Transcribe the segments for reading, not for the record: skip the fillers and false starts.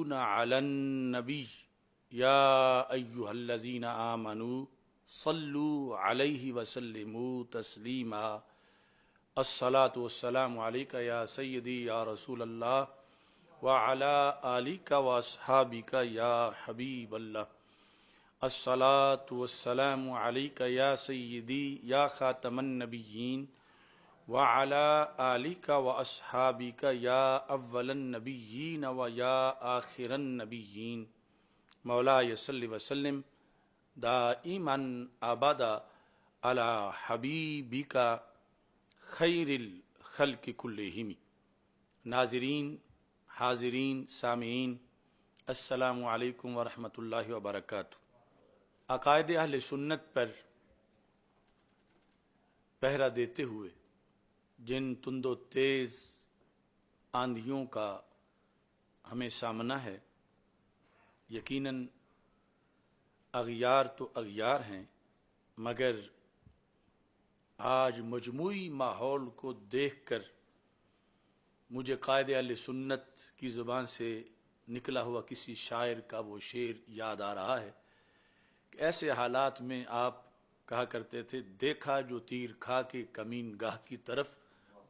يصلون على النبي يا أيها الذين آمنوا صلوا عليه وسلموا تسليما الصلاة والسلام عليك يا سيدي يا رسول الله وعلى آلك وأصحابك يا حبيب الله الصلاة والسلام عليك يا سيدي يا خاتم النبيين وعلى آلك وأصحابك يا أول النبيين ويا آخر النبيين مولاي صل وسلم دائما أبدا على حبيبك خیر الخلق کلہم۔ ناظرین، حاضرین، سامعین، السلام علیکم ورحمۃ اللہ وبرکاتہ۔ عقائد اہل سنت پر پہرا دیتے ہوئے جن تند و تیز آندھیوں کا ہمیں سامنا ہے، یقیناً اغیار تو اغیار ہیں، مگر آج مجموعی ماحول کو دیکھ کر مجھے قائد اہل سنت کی زبان سے نکلا ہوا کسی شاعر کا وہ شعر یاد آ رہا ہے کہ ایسے حالات میں آپ کہا کرتے تھے، دیکھا جو تیر کھا کے کمین گاہ کی طرف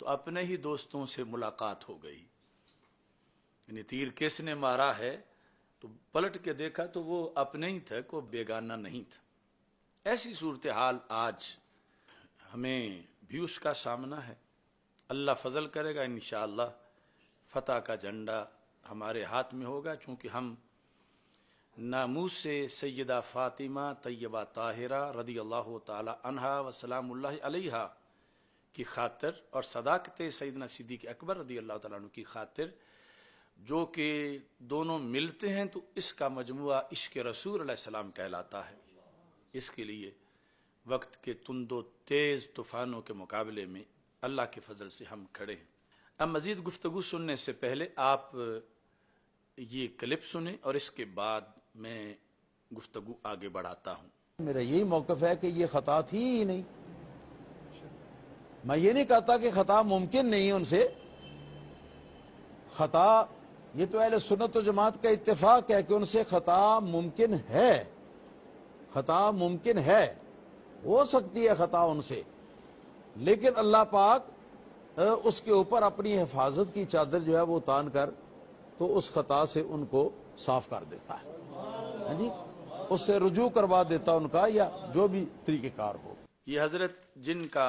تو اپنے ہی دوستوں سے ملاقات ہو گئی۔ یعنی تیر کس نے مارا ہے تو پلٹ کے دیکھا تو وہ اپنے ہی تھا، کوئی بیگانہ نہیں تھا۔ ایسی صورتحال آج ہمیں بھی اس کا سامنا ہے۔ اللہ فضل کرے گا انشاءاللہ فتح کا جھنڈا ہمارے ہاتھ میں ہوگا، چونکہ ہم ناموس سے سیدہ فاطمہ طیبہ طاہرہ رضی اللہ تعالی عنہا و سلام اللہ علیہا کی خاطر اور صداقت سیدنا صدیق اکبر رضی اللہ تعالیٰ عنہ کی خاطر، جو کہ دونوں ملتے ہیں تو اس کا مجموعہ عشق رسول علیہ السلام کہلاتا ہے، اس کے لیے وقت کے تند و تیز طوفانوں کے مقابلے میں اللہ کے فضل سے ہم کھڑے ہیں۔ اب مزید گفتگو سننے سے پہلے آپ یہ کلپ سنیں اور اس کے بعد میں گفتگو آگے بڑھاتا ہوں۔ میرا یہی موقف ہے کہ یہ خطا تھی ہی نہیں۔ میں یہ نہیں کہتا کہ خطا ممکن نہیں ان سے، خطا یہ تو اہل سنت و جماعت کا اتفاق ہے کہ ان سے خطا ممکن ہے، خطا ممکن ہے، ہو سکتی ہے خطا ان سے، لیکن اللہ پاک اس کے اوپر اپنی حفاظت کی چادر جو ہے وہ تان کر تو اس خطا سے ان کو صاف کر دیتا ہے، ہاں جی، اس سے رجوع کروا دیتا ان کا، یا جو بھی طریقہ کار ہو۔ یہ حضرت جن کا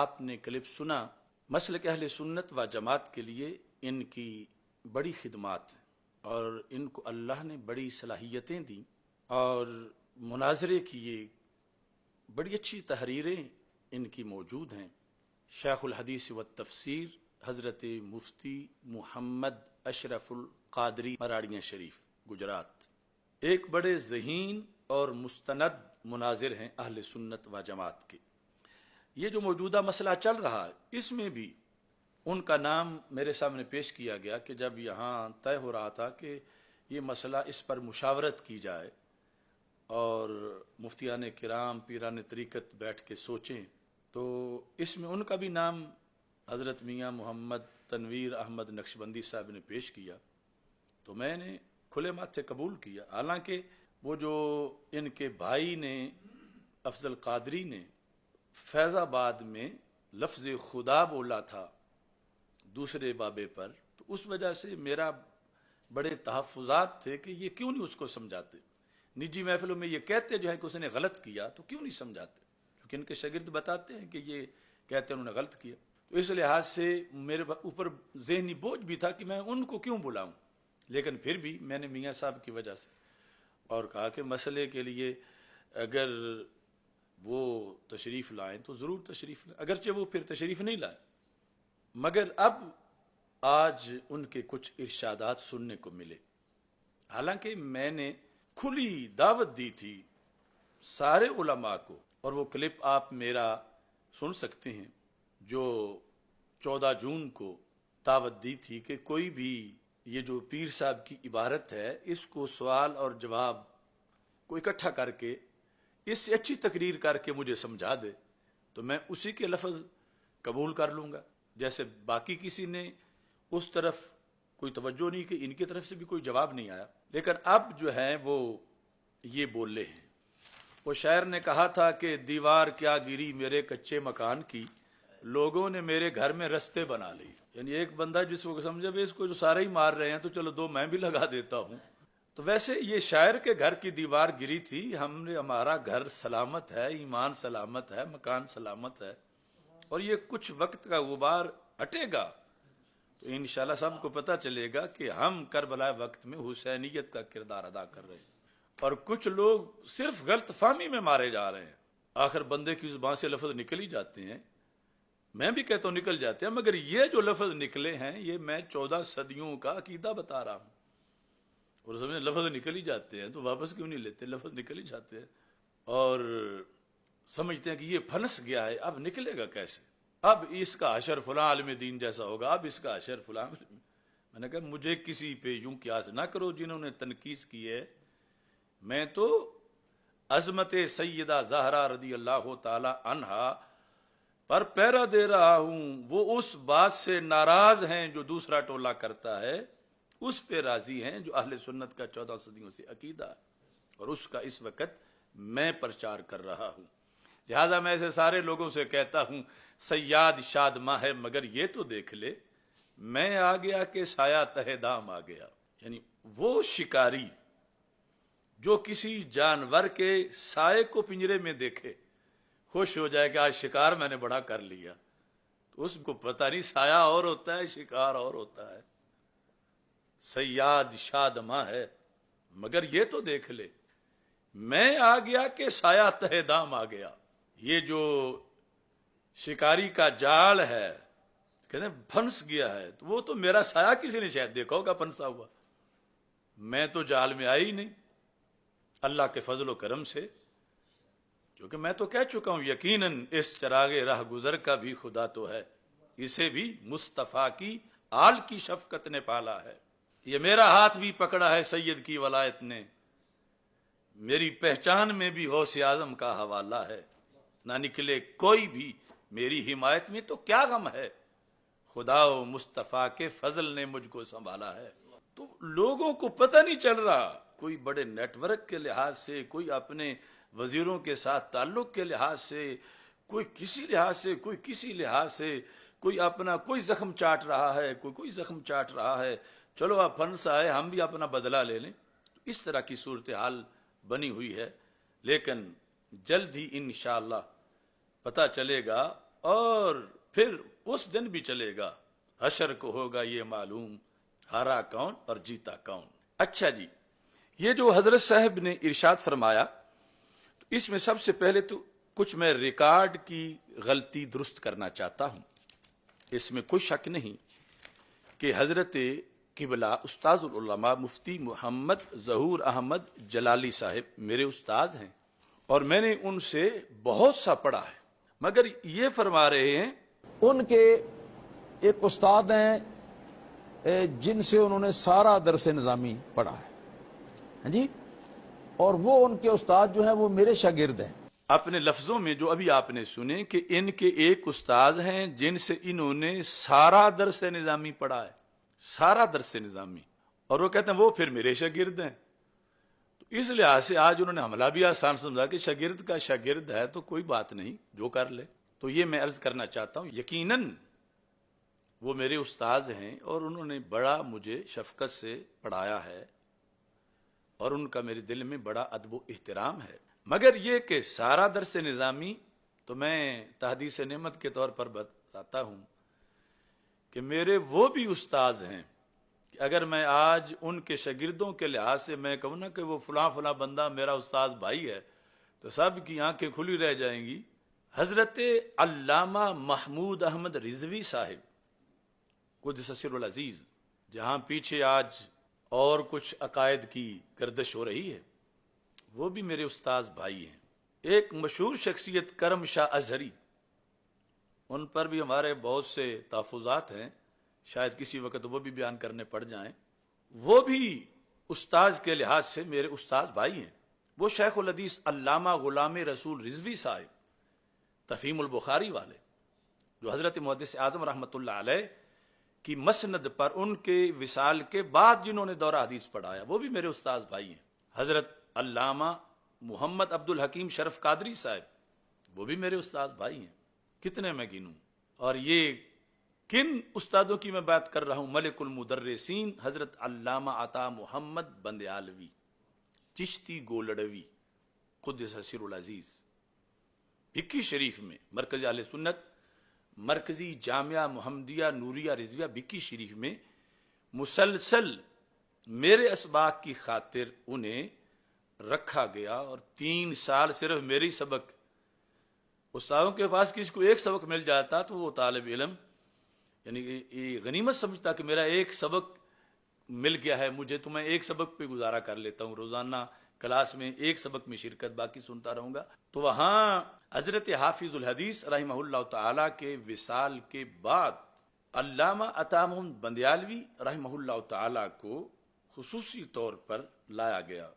آپ نے کلپ سنا، مسلک اہل سنت و جماعت کے لیے ان کی بڑی خدمات ہیں اور ان کو اللہ نے بڑی صلاحیتیں دیں، اور مناظرے کی یہ بڑی اچھی تحریریں ان کی موجود ہیں۔ شیخ الحدیث و تفسیر حضرت مفتی محمد اشرف القادری مراڑیاں شریف گجرات ایک بڑے ذہین اور مستند مناظر ہیں اہل سنت و جماعت کے۔ یہ جو موجودہ مسئلہ چل رہا ہے اس میں بھی ان کا نام میرے سامنے پیش کیا گیا کہ جب یہاں طے ہو رہا تھا کہ یہ مسئلہ اس پر مشاورت کی جائے اور مفتیان کرام پیران طریقت بیٹھ کے سوچیں، تو اس میں ان کا بھی نام حضرت میاں محمد تنویر احمد نقشبندی صاحب نے پیش کیا، تو میں نے کھلے ماتھے قبول کیا، حالانکہ وہ جو ان کے بھائی نے افضل قادری نے فیض آباد میں لفظ خدا بولا تھا دوسرے بابے پر، تو اس وجہ سے میرا بڑے تحفظات تھے کہ یہ کیوں نہیں اس کو سمجھاتے، نجی محفلوں میں یہ کہتے جو ہے کہ اس نے غلط کیا تو کیوں نہیں سمجھاتے، کیونکہ ان کے شاگرد بتاتے ہیں کہ یہ کہتے ہیں انہوں نے غلط کیا۔ تو اس لحاظ سے میرے اوپر ذہنی بوجھ بھی تھا کہ میں ان کو کیوں بلاؤں، لیکن پھر بھی میں نے میاں صاحب کی وجہ سے اور کہا کہ مسئلے کے لیے اگر وہ تشریف لائیں تو ضرور تشریف لائیں، اگرچہ وہ پھر تشریف نہیں لائے، مگر اب آج ان کے کچھ ارشادات سننے کو ملے۔ حالانکہ میں نے کھلی دعوت دی تھی سارے علماء کو، اور وہ کلپ آپ میرا سن سکتے ہیں، جو 14 جون کو دعوت دی تھی کہ کوئی بھی یہ جو پیر صاحب کی عبارت ہے اس کو سوال اور جواب کو اکٹھا کر کے اس سے اچھی تقریر کر کے مجھے سمجھا دے تو میں اسی کے لفظ قبول کر لوں گا، جیسے باقی کسی نے اس طرف کوئی توجہ نہیں کہ ان کی طرف سے بھی کوئی جواب نہیں آیا. لیکن اب جو ہیں وہ یہ بولے ہیں. وہ شاعر نے کہا تھا کہ دیوار کیا گری میرے کچے مکان کی، لوگوں نے میرے گھر میں رستے بنا لی. یعنی ایک بندہ جس کو سمجھے بھی اس کو جو سارے ہی مار رہے ہیں تو چلو دو میں بھی لگا دیتا ہوں. تو ویسے یہ شاعر کے گھر کی دیوار گری تھی، ہمارا گھر سلامت ہے، ایمان سلامت ہے، مکان سلامت ہے، اور یہ کچھ وقت کا غبار ہٹے گا تو انشاءاللہ سب کو پتہ چلے گا کہ ہم کربلا وقت میں حسینیت کا کردار ادا کر رہے ہیں، اور کچھ لوگ صرف غلط فہمی میں مارے جا رہے ہیں. آخر بندے کی زبان سے لفظ نکل ہی جاتے ہیں، میں بھی کہتا ہوں نکل جاتے ہیں، مگر یہ جو لفظ نکلے ہیں یہ میں 14 صدیوں کا عقیدہ بتا رہا ہوں. اور سمجھے لفظ نکل ہی جاتے ہیں تو واپس کیوں نہیں لیتے؟ لفظ نکل ہی جاتے ہیں اور سمجھتے ہیں کہ یہ پھنس گیا ہے، اب نکلے گا کیسے؟ اب اس کا حشر فلاں عالم دین جیسا ہوگا، اب اس کا حشر فلاں. میں نے کہا مجھے کسی پہ یوں قیاس نہ کرو جنہوں نے تنقیص کی ہے. میں تو عظمت سیدہ زہرا رضی اللہ تعالی عنہا پر پیرا دے رہا ہوں. وہ اس بات سے ناراض ہیں جو دوسرا ٹولہ کرتا ہے، اس پہ راضی ہیں جو اہل سنت کا 14 صدیوں سے عقیدہ ہے، اور اس کا اس وقت میں پرچار کر رہا ہوں. لہذا میں ایسے سارے لوگوں سے کہتا ہوں سیاد شاد ماں ہے مگر یہ تو دیکھ لے، میں آ گیا کہ سایہ تہ دام آ گیا. یعنی وہ شکاری جو کسی جانور کے سائے کو پنجرے میں دیکھے خوش ہو جائے کہ آج شکار میں نے بڑا کر لیا، تو اس کو پتہ نہیں سایہ اور ہوتا ہے، شکار اور ہوتا ہے. سیاد شاد ماں ہے مگر یہ تو دیکھ لے، میں آ گیا کہ سایہ تہ دام آ گیا. یہ جو شکاری کا جال ہے کہتے ہیں پھنس گیا ہے، تو وہ تو میرا سایہ کسی نے شاید دیکھا ہوگا پھنسا ہوا، میں تو جال میں آئی نہیں. اللہ کے فضل و کرم سے، کیونکہ میں تو کہہ چکا ہوں یقیناً اس چراغ راہ گزر کا بھی خدا تو ہے، اسے بھی مصطفیٰ کی آل کی شفقت نے پالا ہے. یہ میرا ہاتھ بھی پکڑا ہے سید کی ولایت نے، میری پہچان میں بھی غوث اعظم کا حوالہ ہے. نہ نکلے کوئی بھی میری حمایت میں تو کیا غم ہے، خدا و مصطفیٰ کے فضل نے مجھ کو سنبھالا ہے. تو لوگوں کو پتہ نہیں چل رہا، کوئی بڑے نیٹ ورک کے لحاظ سے، کوئی اپنے وزیروں کے ساتھ تعلق کے لحاظ سے، کوئی کسی لحاظ سے، کوئی کسی لحاظ سے، کوئی اپنا کوئی زخم چاٹ رہا ہے، کوئی زخم چاٹ رہا ہے. چلو اب پھنسا ہے ہم بھی اپنا بدلہ لے لیں. اس طرح کی صورتحال بنی ہوئی ہے، لیکن جلد ہی انشاءاللہ پتہ چلے گا، اور پھر اس دن بھی چلے گا، حشر کو ہوگا یہ معلوم ہارا کون اور جیتا کون. اچھا جی، یہ جو حضرت صاحب نے ارشاد فرمایا تو اس میں سب سے پہلے تو کچھ میں ریکارڈ کی غلطی درست کرنا چاہتا ہوں. اس میں کوئی شک نہیں کہ حضرت قبلہ استاذ العلماء مفتی محمد ظہور احمد جلالی صاحب میرے استاذ ہیں، اور میں نے ان سے بہت سا پڑھا ہے، مگر یہ فرما رہے ہیں ان کے ایک استاد ہیں جن سے انہوں نے سارا درس نظامی پڑھا ہے، ہاں جی، اور وہ ان کے استاد جو ہیں وہ میرے شاگرد ہیں. اپنے لفظوں میں جو ابھی آپ نے سنے کہ ان کے ایک استاد ہیں جن سے انہوں نے سارا درس نظامی پڑھا ہے، سارا درس نظامی، اور وہ کہتے ہیں وہ پھر میرے شاگرد ہیں. تو اس لحاظ سے آج انہوں نے حملہ بھی آسان سمجھا کہ شاگرد کا شاگرد ہے تو کوئی بات نہیں، جو کر لے. تو یہ میں عرض کرنا چاہتا ہوں یقیناً وہ میرے استاذ ہیں، اور انہوں نے بڑا مجھے شفقت سے پڑھایا ہے، اور ان کا میرے دل میں بڑا ادب و احترام ہے. مگر یہ کہ سارا درس نظامی تو میں تحدیث نعمت کے طور پر بتاتا ہوں کہ میرے وہ بھی استاذ ہیں کہ اگر میں آج ان کے شاگردوں کے لحاظ سے میں کہوں نا کہ وہ فلاں فلاں بندہ میرا استاذ بھائی ہے تو سب کی آنکھیں کھلی رہ جائیں گی. حضرت علامہ محمود احمد رضوی صاحب قدس سر العزیز، جہاں پیچھے آج اور کچھ عقائد کی گردش ہو رہی ہے، وہ بھی میرے استاذ بھائی ہیں. ایک مشہور شخصیت کرم شاہ اظہری، ان پر بھی ہمارے بہت سے تحفظات ہیں، شاید کسی وقت وہ بھی بیان کرنے پڑ جائیں. وہ بھی استاذ کے لحاظ سے میرے استاذ بھائی ہیں. وہ شیخ الحدیث علامہ غلام رسول رضوی صاحب تفہیم البخاری والے، جو حضرت محدث اعظم رحمۃ اللہ علیہ کی مسند پر ان کے وصال کے بعد جنہوں نے دورہ حدیث پڑھایا وہ بھی میرے استاد بھائی ہیں. حضرت علامہ محمد عبد الحکیم شرف قادری صاحب وہ بھی میرے استاد بھائی ہیں. کتنے میں گنوں. اور یہ کن استادوں کی میں بات کر رہا ہوں؟ ملک المدرسین حضرت علامہ عطا محمد بندیالوی چشتی گولڑوی قدس سر العزیز. بھکی شریف میں مرکز اہل سنت مرکزی جامعہ محمدیہ نوریہ رضویہ بھکی شریف میں مسلسل میرے اسباق کی خاطر انہیں رکھا گیا، اور 3 سال صرف میری سبق. استادوں کے پاس کسی کو ایک سبق مل جاتا تو وہ طالب علم یعنی یہ غنیمت سمجھتا کہ میرا ایک سبق مل گیا ہے مجھے، تو میں ایک سبق پہ گزارا کر لیتا ہوں، روزانہ کلاس میں ایک سبق میں شرکت، باقی سنتا رہوں گا. تو وہاں حضرت حافظ الحدیث رحمہ اللہ تعالی کے وصال کے بعد علامہ عطا محمد بندیالوی رحمہ اللہ تعالی کو خصوصی طور پر لایا گیا،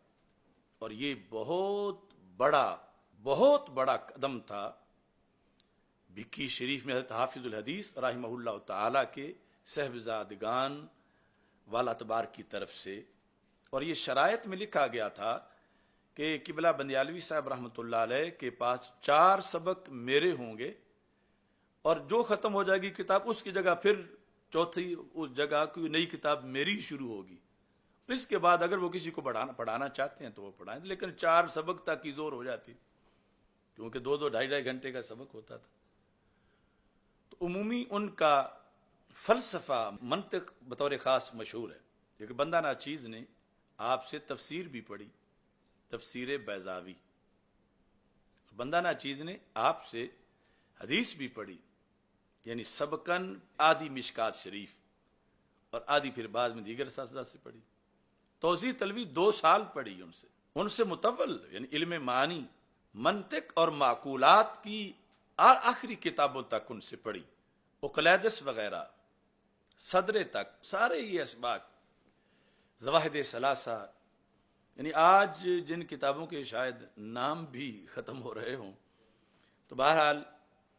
اور یہ بہت بڑا قدم تھا بھکی شریف میں حضرت حافظ الحدیث رحمہ اللہ تعالی کے صاحبزادگان والا تبار کی طرف سے. اور یہ شرائط میں لکھا گیا تھا کہ قبلہ بندیالوی صاحب رحمۃ اللہ علیہ کے پاس 4 سبق میرے ہوں گے، اور جو ختم ہو جائے گی کتاب اس کی جگہ پھر چوتھی اس جگہ کوئی نئی کتاب میری شروع ہوگی. اس کے بعد اگر وہ کسی کو پڑھانا چاہتے ہیں تو وہ پڑھائیں، لیکن 4 سبق تک کی زور ہو جاتی کیونکہ 2 2.5 گھنٹے کا سبق ہوتا تھا. تو عمومی ان کا فلسفہ منطق بطور خاص مشہور ہے. کیونکہ بندہ ناچیز نے آپ سے تفسیر بھی پڑھی، تفسیر بیضاوی. بندہ ناچیز نے آپ سے حدیث بھی پڑھی، یعنی سبقن آدھی مشکات شریف اور آدھی پھر بعد میں دیگر اساتذہ سے پڑھی. توضیح تلوی 2 سال پڑھی ان سے مطول، یعنی علم معانی منطق اور معقولات کی آخری کتابوں تک ان سے پڑھی. اقلیدس وغیرہ صدر تک سارے یہ اسباق زواہد ثلاثہ، یعنی آج جن کتابوں کے شاید نام بھی ختم ہو رہے ہوں، تو بہرحال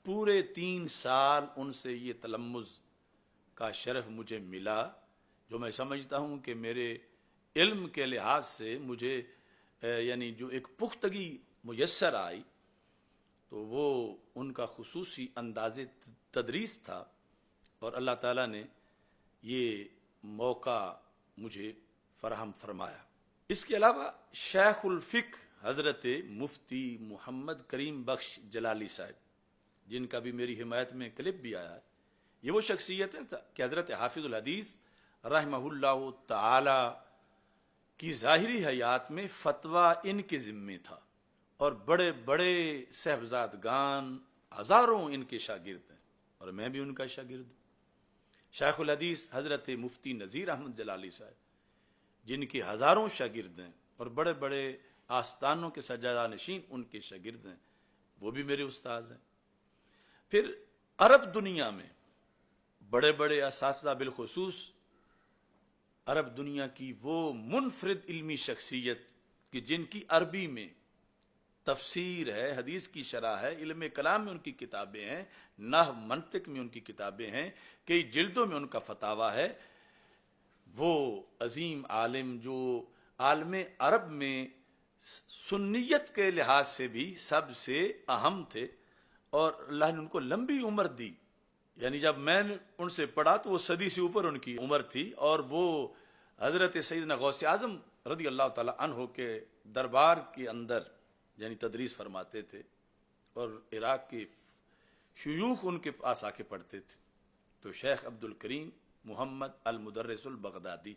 پورے 3 سال ان سے یہ تلمذ کا شرف مجھے ملا، جو میں سمجھتا ہوں کہ میرے علم کے لحاظ سے مجھے یعنی جو ایک پختگی میسر آئی تو وہ ان کا خصوصی انداز تدریس تھا، اور اللہ تعالیٰ نے یہ موقع مجھے فراہم فرمایا. اس کے علاوہ شیخ الفقہ حضرت مفتی محمد کریم بخش جلالی صاحب، جن کا بھی میری حمایت میں کلپ بھی آیا ہے، یہ وہ شخصیتیں تھا کہ حضرت حافظ الحدیث رحمہ اللہ تعالی کی ظاہری حیات میں فتویٰ ان کے ذمے تھا، اور بڑے بڑے صاحبزادگان ہزاروں ان کے شاگرد ہیں، اور میں بھی ان کا شاگرد ہوں. شیخ الحدیث حضرت مفتی نذیر احمد جلالی صاحب، جن کے ہزاروں شاگرد ہیں اور بڑے بڑے آستانوں کے سجادہ نشین ان کے شاگرد ہیں، وہ بھی میرے استاذ ہیں. پھر عرب دنیا میں بڑے بڑے اساتذہ، بالخصوص عرب دنیا کی وہ منفرد علمی شخصیت کہ جن کی عربی میں تفسیر ہے، حدیث کی شرح ہے، علم کلام میں ان کی کتابیں ہیں، نحو منطق میں ان کی کتابیں ہیں، کئی جلدوں میں ان کا فتاویٰ ہے. وہ عظیم عالم جو عالم عرب میں سنیت کے لحاظ سے بھی سب سے اہم تھے، اور اللہ نے ان کو لمبی عمر دی. یعنی جب میں نے ان سے پڑھا تو وہ صدی سے اوپر ان کی عمر تھی، اور وہ حضرت سیدنا غوث اعظم رضی اللہ تعالی عنہ کے دربار کے اندر یعنی تدریس فرماتے تھے، اور عراق کے شیوخ ان کے پاس آ کے پڑھتے تھے. تو شیخ عبد الکریم محمد المدرس البغدادی،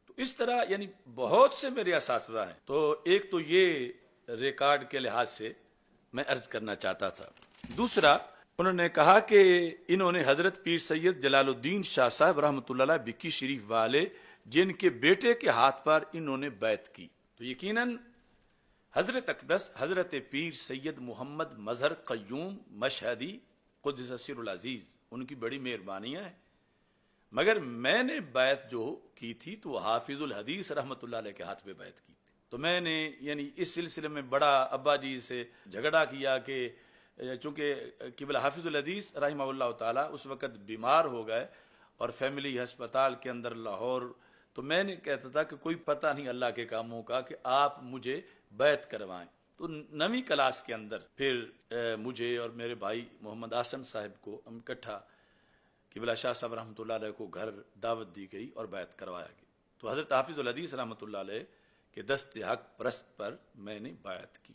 تو اس طرح یعنی بہت سے میرے اساتذہ ہیں. تو ایک تو یہ ریکارڈ کے لحاظ سے میں عرض کرنا چاہتا تھا. دوسرا، انہوں نے کہا کہ انہوں نے حضرت پیر سید جلال الدین شاہ صاحب رحمۃ اللہ علیہ بھکی شریف والے، جن کے بیٹے کے ہاتھ پر انہوں نے بیعت کی، تو یقیناً حضرت اقدس حضرت پیر سید محمد مظہر قیوم مشہدی قدس سر العزیز، ان کی بڑی مہربانیاں ہیں. مگر میں نے بیعت جو کی تھی تو حافظ الحدیث رحمۃ اللہ علیہ کے ہاتھ پہ بیعت کی تھی. تو میں نے یعنی اس سلسلے میں بڑا ابا جی سے جھگڑا کیا کہ چونکہ قبلہ حافظ الحدیث رحمہ اللہ تعالی اس وقت بیمار ہو گئے، اور فیملی ہسپتال کے اندر لاہور، تو میں نے کہتا تھا کہ کوئی پتہ نہیں اللہ کے کاموں کا کہ آپ مجھے بیعت کروائیں. تو 9ویں کلاس کے اندر پھر مجھے اور میرے بھائی محمد آسن صاحب کو ہم اکٹھا قبلہ شاہ صاحب رحمۃ اللہ علیہ کو گھر دعوت دی گئی اور بیعت کروایا گیا. تو حضرت حافظ الحدیث رحمۃ اللہ علیہ کے دست حق پرست پر میں نے بیعت کی.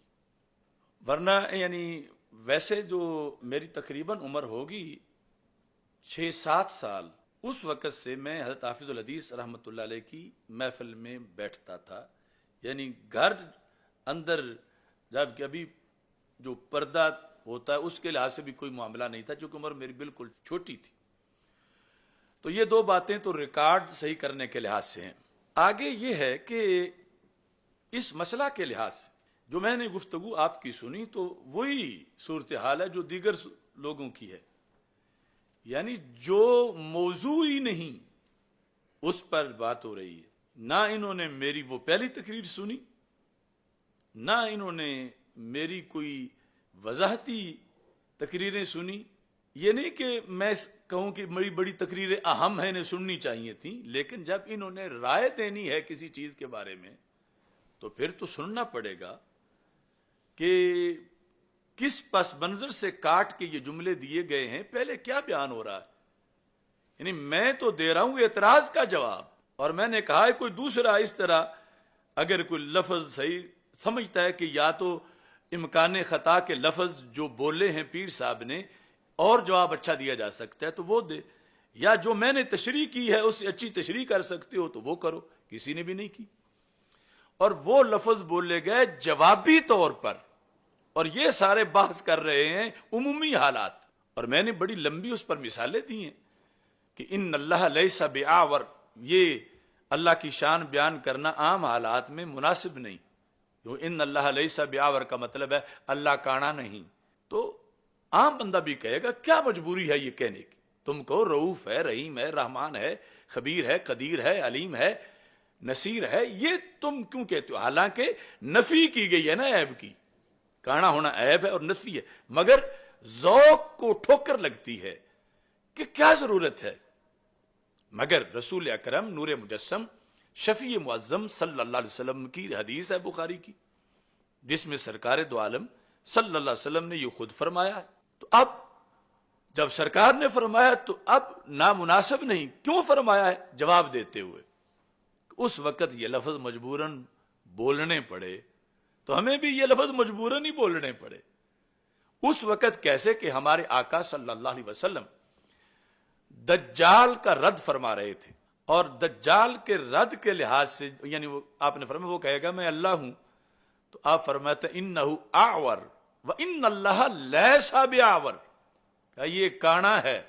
ورنہ یعنی ویسے جو میری تقریباً عمر ہوگی 6-7 سال، اس وقت سے میں حضرت حافظ الحدیث رحمۃ اللہ علیہ کی محفل میں بیٹھتا تھا. یعنی گھر اندر جب کہ ابھی جو پردہ ہوتا ہے اس کے لحاظ سے بھی کوئی معاملہ نہیں تھا، چونکہ عمر میری بالکل چھوٹی تھی. تو یہ 2 باتیں تو ریکارڈ صحیح کرنے کے لحاظ سے ہیں. آگے یہ ہے کہ اس مسئلہ کے لحاظ سے جو میں نے گفتگو آپ کی سنی تو وہی صورتحال ہے جو دیگر لوگوں کی ہے. یعنی جو موضوع ہی نہیں اس پر بات ہو رہی ہے. نہ انہوں نے میری وہ پہلی تقریر سنی، نہ انہوں نے میری کوئی وضاحتی تقریریں سنی. یہ نہیں کہ میں کہوں کہ بڑی بڑی تقریریں اہم ہیں، انہیں سننی چاہیے تھیں، لیکن جب انہوں نے رائے دینی ہے کسی چیز کے بارے میں تو پھر تو سننا پڑے گا کہ کس پس منظر سے کاٹ کے یہ جملے دیے گئے ہیں، پہلے کیا بیان ہو رہا ہے. یعنی میں تو دے رہا ہوں اعتراض کا جواب، اور میں نے کہا ہے کوئی دوسرا اس طرح اگر کوئی لفظ صحیح سمجھتا ہے کہ یا تو امکان خطا کے لفظ جو بولے ہیں پیر صاحب نے اور جواب اچھا دیا جا سکتا ہے تو وہ دے، یا جو میں نے تشریح کی ہے اس سے اچھی تشریح کر سکتے ہو تو وہ کرو. کسی نے بھی نہیں کی، اور وہ لفظ بولے گئے جوابی طور پر، اور یہ سارے بحث کر رہے ہیں عمومی حالات. اور میں نے بڑی لمبی اس پر مثالیں دی ہیں کہ ان اللہ لیس بآور، یہ اللہ کی شان بیان کرنا عام حالات میں مناسب نہیں. ان اللہ لیس بآور کا مطلب ہے اللہ کانا نہیں. تو عام بندہ بھی کہے گا کیا مجبوری ہے یہ کہنے کی، تم کو رؤوف ہے، رحیم ہے، رحمان ہے، خبیر ہے، قدیر ہے، علیم ہے، نصیر ہے، یہ تم کیوں کہتے ہو؟ حالانکہ نفی کی گئی ہے نا عیب کی، کانا ہونا عیب ہے اور نفی ہے، مگر ذوق کو ٹھوکر لگتی ہے کہ کیا ضرورت ہے. مگر رسول اکرم نور مجسم شفیع معظم صلی اللہ علیہ وسلم کی حدیث ہے بخاری کی، جس میں سرکار دو عالم صلی اللہ علیہ وسلم نے یہ خود فرمایا ہے. تو اب جب سرکار نے فرمایا تو اب نامناسب نہیں، کیوں فرمایا ہے جواب دیتے ہوئے. اس وقت یہ لفظ مجبوراً بولنے پڑے تو ہمیں بھی یہ لفظ مجبوراً ہی بولنے پڑے. اس وقت کیسے کہ ہمارے آقا صلی اللہ علیہ وسلم دجال کا رد فرما رہے تھے، اور دجال کے رد کے لحاظ سے یعنی وہ آپ نے فرمایا وہ کہے گا میں اللہ ہوں، تو آپ فرماتے انہ اعور وان اللہ لیس بآور، یہ کانا ہے،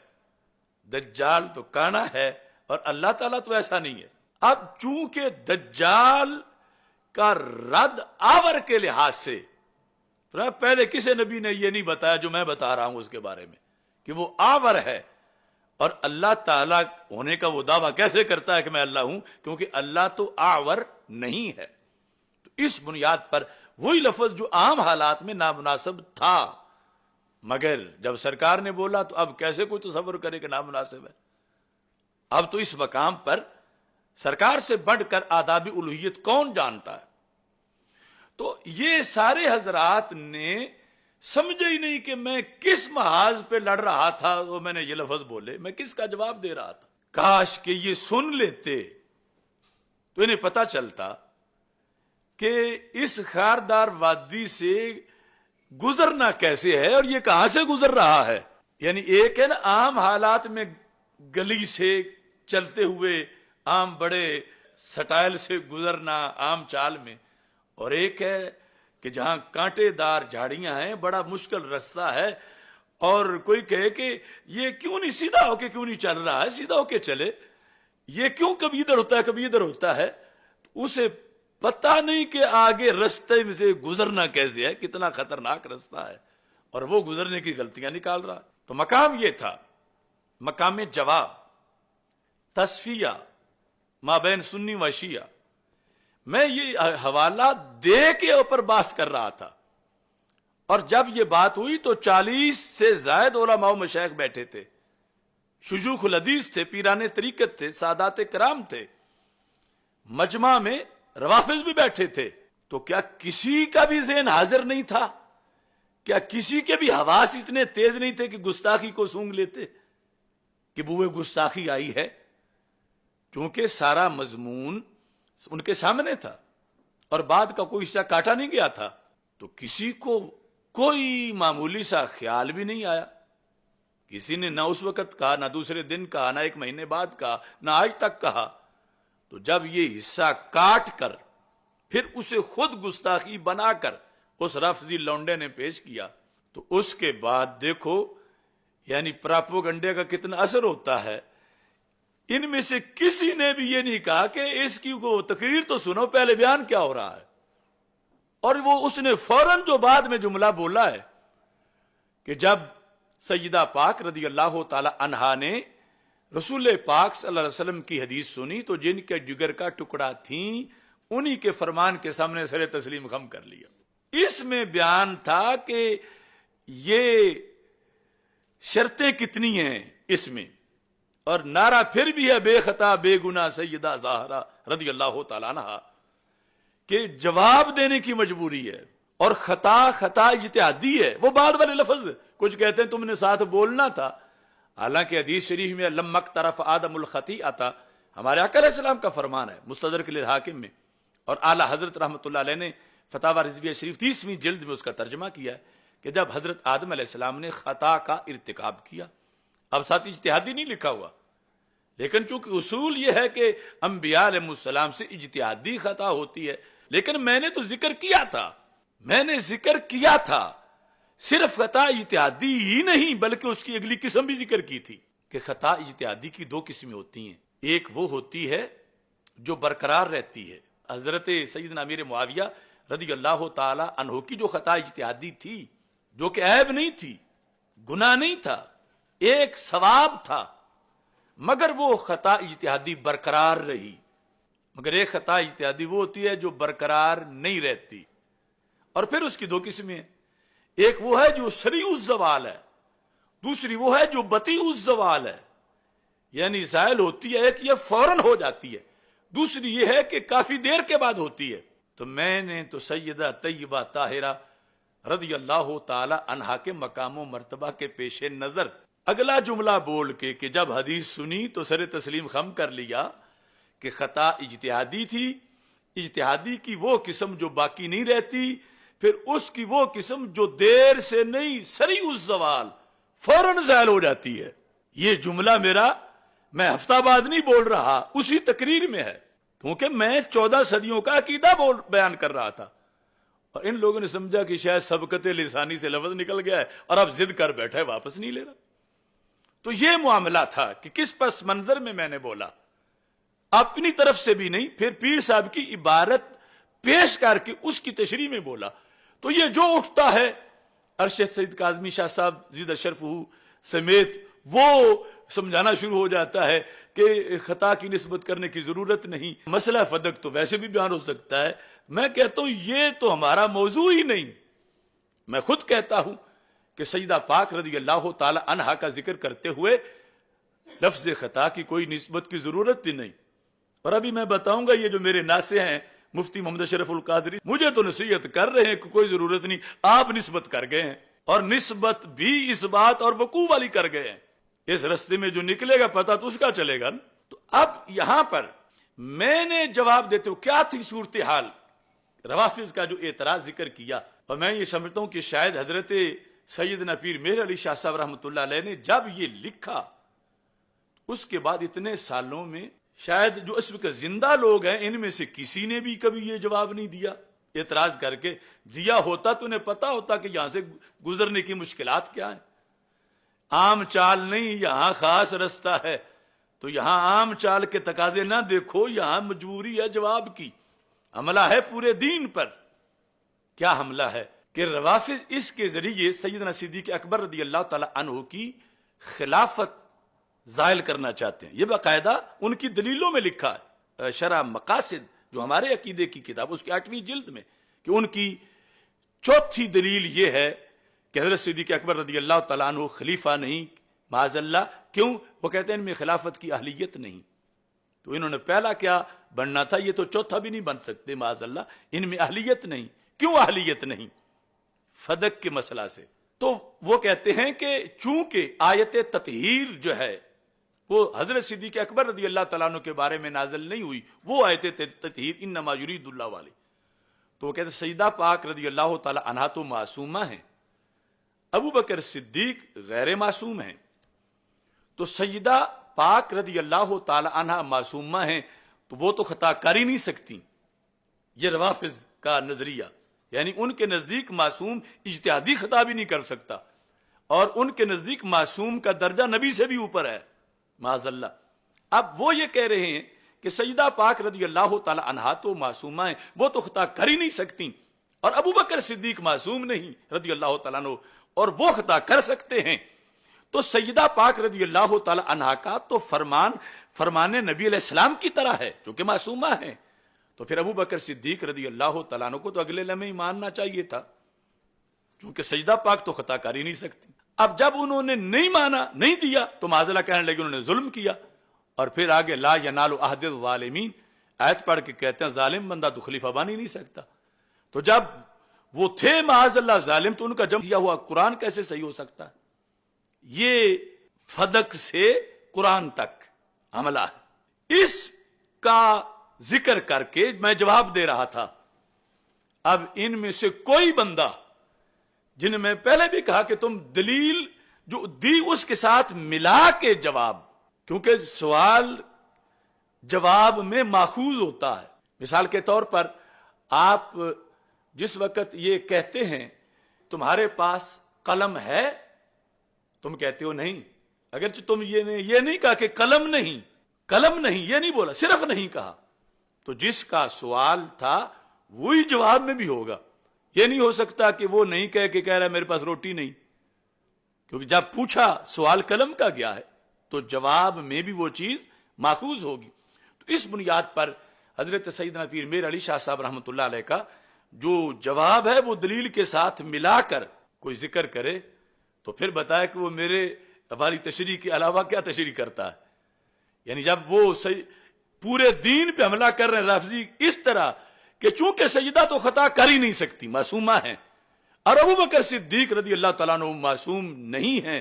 دجال تو کانا ہے اور اللہ تعالیٰ تو ایسا نہیں ہے. اب چونکہ دجال کا رد آور کے لحاظ سے پہلے کسی نبی نے یہ نہیں بتایا جو میں بتا رہا ہوں اس کے بارے میں کہ وہ آور ہے، اور اللہ تعالیٰ ہونے کا وہ دعویٰ کیسے کرتا ہے کہ میں اللہ ہوں، کیونکہ اللہ تو آور نہیں ہے. تو اس بنیاد پر وہی لفظ جو عام حالات میں نامناسب تھا، مگر جب سرکار نے بولا تو اب کیسے کوئی تصور کرے کہ نامناسب ہے. اب تو اس مقام پر سرکار سے بڑھ کر آداب الوہیت کون جانتا ہے. تو یہ سارے حضرات نے سمجھے ہی نہیں کہ میں کس محاذ پہ لڑ رہا تھا، وہ میں نے یہ لفظ بولے، میں کس کا جواب دے رہا تھا. کاش کہ یہ سن لیتے تو انہیں پتا چلتا کہ اس خاردار وادی سے گزرنا کیسے ہے اور یہ کہاں سے گزر رہا ہے. یعنی ایک ہے نا عام حالات میں گلی سے چلتے ہوئے عام بڑے سٹائل سے گزرنا عام چال میں، اور ایک ہے کہ جہاں کانٹے دار جھاڑیاں ہیں، بڑا مشکل رستہ ہے، اور کوئی کہے کہ یہ کیوں نہیں سیدھا ہو کے کیوں نہیں چل رہا ہے، سیدھا ہو کے چلے، یہ کیوں کبھی ادھر ہوتا ہے کبھی ادھر ہوتا ہے. اسے پتہ نہیں کہ آگے رستے میں سے گزرنا کیسے ہے، کتنا خطرناک رستہ ہے، اور وہ گزرنے کی غلطیاں نکال رہا. تو مقام یہ تھا، مقام جواب، تصفیہ مابین سنی و شیعہ. میں یہ حوالہ دے کے اوپر بحث کر رہا تھا، اور جب یہ بات ہوئی تو 40 سے زائد علماء و مشائخ بیٹھے تھے. شیوخ الحدیث تھے، پیران طریقت تھے، سادات کرام تھے، مجمع میں روافض بھی بیٹھے تھے، تو کیا کسی کا بھی ذہن حاضر نہیں تھا؟ کیا کسی کے بھی حواس اتنے تیز نہیں تھے کہ گستاخی کو سونگ لیتے کہ بوئے گستاخی آئی ہے؟ کیونکہ سارا مضمون ان کے سامنے تھا اور بعد کا کوئی حصہ کاٹا نہیں گیا تھا، تو کسی کو کوئی معمولی سا خیال بھی نہیں آیا. کسی نے نہ اس وقت کہا، نہ دوسرے دن کہا، نہ ایک مہینے بعد کہا، نہ آج تک کہا. تو جب یہ حصہ کاٹ کر پھر اسے خود گستاخی بنا کر اس رافضی لونڈے نے پیش کیا، تو اس کے بعد دیکھو یعنی پراپوگنڈے کا کتنا اثر ہوتا ہے. ان میں سے کسی نے بھی یہ نہیں کہا کہ اس کی کو تقریر تو سنو، پہلے بیان کیا ہو رہا ہے. اور وہ اس نے فوراً جو بعد میں جملہ بولا ہے کہ جب سیدہ پاک رضی اللہ تعالی عنہا نے رسول پاک صلی اللہ علیہ وسلم کی حدیث سنی تو جن کے جگر کا ٹکڑا تھیں انہی کے فرمان کے سامنے سر تسلیم خم کر لیا. اس میں بیان تھا کہ یہ شرطیں کتنی ہیں اس میں، اور نعرہ پھر بھی ہے بے خطا بے گناہ سیدہ زہرا رضی اللہ تعالیٰ عنہا، کہ جواب دینے کی مجبوری ہے. اور خطا اجتہادی ہے، وہ بعد والے لفظ کچھ کہتے ہیں تم نے ساتھ بولنا تھا، حالانکہ حدیث شریف میں لما اقترف آدم الخطیئۃ ہمارے آقا علیہ السلام کا فرمان ہے مستدرک للحاکم میں، اور اعلی حضرت رحمۃ اللہ علیہ نے فتاوی رضویہ شریف 30ویں جلد میں اس کا ترجمہ کیا ہے کہ جب حضرت آدم علیہ السلام نے خطا کا ارتکاب کیا، اب ساتھ اجتہادی نہیں لکھا ہوا، لیکن چونکہ اصول یہ ہے کہ انبیاء علیہ السلام سے اجتہادی خطا ہوتی ہے، لیکن میں نے تو ذکر کیا تھا صرف خطا اجتہادی ہی نہیں بلکہ اس کی اگلی قسم بھی ذکر کی تھی کہ خطا اجتہادی کی دو قسمیں ہوتی ہیں. ایک وہ ہوتی ہے جو برقرار رہتی ہے، حضرت سیدنا امیر معاویہ رضی اللہ تعالی عنہ کی جو خطا اجتہادی تھی، جو کہ عیب نہیں تھی، گناہ نہیں تھا، ایک ثواب تھا، مگر وہ خطا اجتہادی برقرار رہی. مگر ایک خطا اجتہادی وہ ہوتی ہے جو برقرار نہیں رہتی، اور پھر اس کی دو قسمیں ہیں. ایک وہ ہے جو سریع الزوال ہے، دوسری وہ ہے جو بطیء الزوال ہے، یعنی زائل ہوتی ہے، ایک یہ فوراً ہو جاتی ہے، دوسری یہ ہے کہ کافی دیر کے بعد ہوتی ہے. تو میں نے تو سیدہ طیبہ طاہرہ رضی اللہ تعالی عنہا کے مقام و مرتبہ کے پیش نظر اگلا جملہ بول کے کہ جب حدیث سنی تو سر تسلیم خم کر لیا کہ خطا اجتہادی تھی، اجتہادی کی وہ قسم جو باقی نہیں رہتی، پھر اس کی وہ قسم جو دیر سے نہیں سریع الزوال فوراً زائل ہو جاتی ہے. یہ جملہ میرا میں ہفتہ بعد نہیں بول رہا، اسی تقریر میں ہے، کیونکہ میں 14 صدیوں کا عقیدہ بیان کر رہا تھا، اور ان لوگوں نے سمجھا کہ شاید سبقت لسانی سے لفظ نکل گیا ہے اور اب ضد کر بیٹھا ہے، واپس نہیں لے رہا. تو یہ معاملہ تھا کہ کس پس منظر میں نے بولا، اپنی طرف سے بھی نہیں، پھر پیر صاحب کی عبارت پیش کر کے اس کی تشریح میں بولا. تو یہ جو اٹھتا ہے ارشد سید کاظمی شاہ صاحب زیدہ شرفہ سمیت وہ سمجھانا شروع ہو جاتا ہے کہ خطا کی نسبت کرنے کی ضرورت نہیں، مسئلہ فدق تو ویسے بھی بیان ہو سکتا ہے. میں کہتا ہوں یہ تو ہمارا موضوع ہی نہیں. میں خود کہتا ہوں کہ سیدہ پاک رضی اللہ تعالی عنہا کا ذکر کرتے ہوئے لفظ خطا کی کوئی نسبت کی ضرورت ہی نہیں. اور ابھی میں بتاؤں گا یہ جو میرے ناصح ہیں مفتی محمد اشرف القادری مجھے تو نصیحت کر رہے ہیں کہ کوئی ضرورت نہیں، آپ نسبت کر گئے ہیں، اور نسبت بھی اس بات اور وقوع والی کر گئے ہیں. اس رستے میں جو نکلے گا پتہ تو اس کا چلے گا. تو اب یہاں پر میں نے جواب دیتے ہو کیا تھی صورتحال روافض کا جو اعتراض ذکر کیا، اور میں یہ سمجھتا ہوں کہ شاید حضرت سیدنا پیر مہر علی شاہ صاحب رحمۃ اللہ علیہ نے جب یہ لکھا اس کے بعد اتنے سالوں میں شاید جو اس وقت زندہ لوگ ہیں ان میں سے کسی نے بھی کبھی یہ جواب نہیں دیا. اعتراض کر کے دیا ہوتا تو انہیں پتا ہوتا کہ یہاں سے گزرنے کی مشکلات کیا ہیں. عام چال نہیں، یہاں خاص رستہ ہے، تو یہاں عام چال کے تقاضے نہ دیکھو، یہاں مجبوری ہے جواب کی. حملہ ہے پورے دین پر. کیا حملہ ہے کہ روافض اس کے ذریعے سیدنا صدیق اکبر رضی اللہ تعالی عنہ کی خلافت زائل کرنا چاہتے ہیں. یہ باقاعدہ ان کی دلیلوں میں لکھا ہے، شرح مقاصد جو ہمارے عقیدے کی کتاب اس کی 8ویں جلد میں، کہ ان کی چوتھی دلیل یہ ہے کہ حضرت صدیق اکبر رضی اللہ تعالیٰ عنہ خلیفہ نہیں، معاذ اللہ. کیوں؟ وہ کہتے ہیں ان میں خلافت کی اہلیت نہیں. تو انہوں نے پہلا کیا بننا تھا، یہ تو چوتھا بھی نہیں بن سکتے معاذ اللہ، ان میں اہلیت نہیں. کیوں اہلیت نہیں؟ فدق کے مسئلہ سے. تو وہ کہتے ہیں کہ چونکہ آیت تطہیر جو ہے وہ حضرت صدیق اکبر رضی اللہ تعالیٰ عنہ کے بارے میں نازل نہیں ہوئی، وہ آیت تطہیر انما یرید اللہ والی. تو وہ کہتے ہیں سیدہ پاک رضی اللہ تعالیٰ عنہا تو معصومہ ہیں، ابو بکر صدیق غیر معصوم ہیں. تو سیدہ پاک رضی اللہ تعالی عنہ معصومہ ہیں تو وہ تو خطا کر ہی نہیں سکتی. یہ روافض کا نظریہ، یعنی ان کے نزدیک معصوم اجتہادی خطا بھی نہیں کر سکتا، اور ان کے نزدیک معصوم کا درجہ نبی سے بھی اوپر ہے معاذ اللہ. اب وہ یہ کہہ رہے ہیں کہ سیدہ پاک رضی اللہ تعالی عنہا تو معصومہ ہیں، وہ تو خطا کر ہی نہیں سکتی، اور ابو بکر صدیق معصوم نہیں رضی اللہ تعالیٰ عنہ، اور وہ خطا کر سکتے ہیں. تو سیدہ پاک رضی اللہ تعالی عنہا کا تو فرمان نبی علیہ السلام کی طرح ہے چونکہ معصومہ ہیں. تو پھر ابو بکر صدیق رضی اللہ تعالیٰ عنہ کو تو اگلے لمحے ہی ماننا چاہیے تھا، کیونکہ سیدہ پاک تو خطا کر ہی نہیں سکتی. اب جب انہوں نے نہیں مانا، نہیں دیا، تو معذلہ کہنے لگے انہوں نے ظلم کیا. اور پھر آگے لا ینال عہد الظالمین آیت پڑھ کے کہتے ہیں ظالم بندہ تو خلیفہ بن ہی نہیں سکتا. تو جب وہ تھے معاذ اللہ ظالم تو ان کا جمع کیا ہوا قرآن کیسے صحیح ہو سکتا ہے؟ یہ فدق سے قرآن تک عملہ ہے. اس کا ذکر کر کے میں جواب دے رہا تھا. اب ان میں سے کوئی بندہ جن میں پہلے بھی کہا کہ تم دلیل جو دی اس کے ساتھ ملا کے جواب، کیونکہ سوال جواب میں ماخوذ ہوتا ہے. مثال کے طور پر آپ جس وقت یہ کہتے ہیں تمہارے پاس قلم ہے، تم کہتے ہو نہیں، اگرچہ تم یہ نہیں کہا کہ قلم نہیں یہ نہیں بولا، صرف نہیں کہا، تو جس کا سوال تھا وہی جواب میں بھی ہوگا. یہ نہیں ہو سکتا کہ وہ نہیں کہہ کے کہہ رہا ہے میرے پاس روٹی نہیں، کیونکہ جب پوچھا سوال قلم کا گیا ہے تو جواب میں بھی وہ چیز ماخوذ ہوگی. تو اس بنیاد پر حضرت سیدنا پیر میر علی شاہ صاحب رحمۃ اللہ علیہ کا جو جواب ہے وہ دلیل کے ساتھ ملا کر کوئی ذکر کرے تو پھر بتایا کہ وہ میرے والی تشریح کے علاوہ کیا تشریح کرتا ہے. یعنی جب وہ پورے دین پہ حملہ کر رہے ہیں لفظی اس طرح کہ چونکہ سیدہ تو خطا کر ہی نہیں سکتی، معصومہ ہیں، اور ابو بکر صدیق رضی اللہ تعالیٰ عنہ معصوم نہیں ہیں،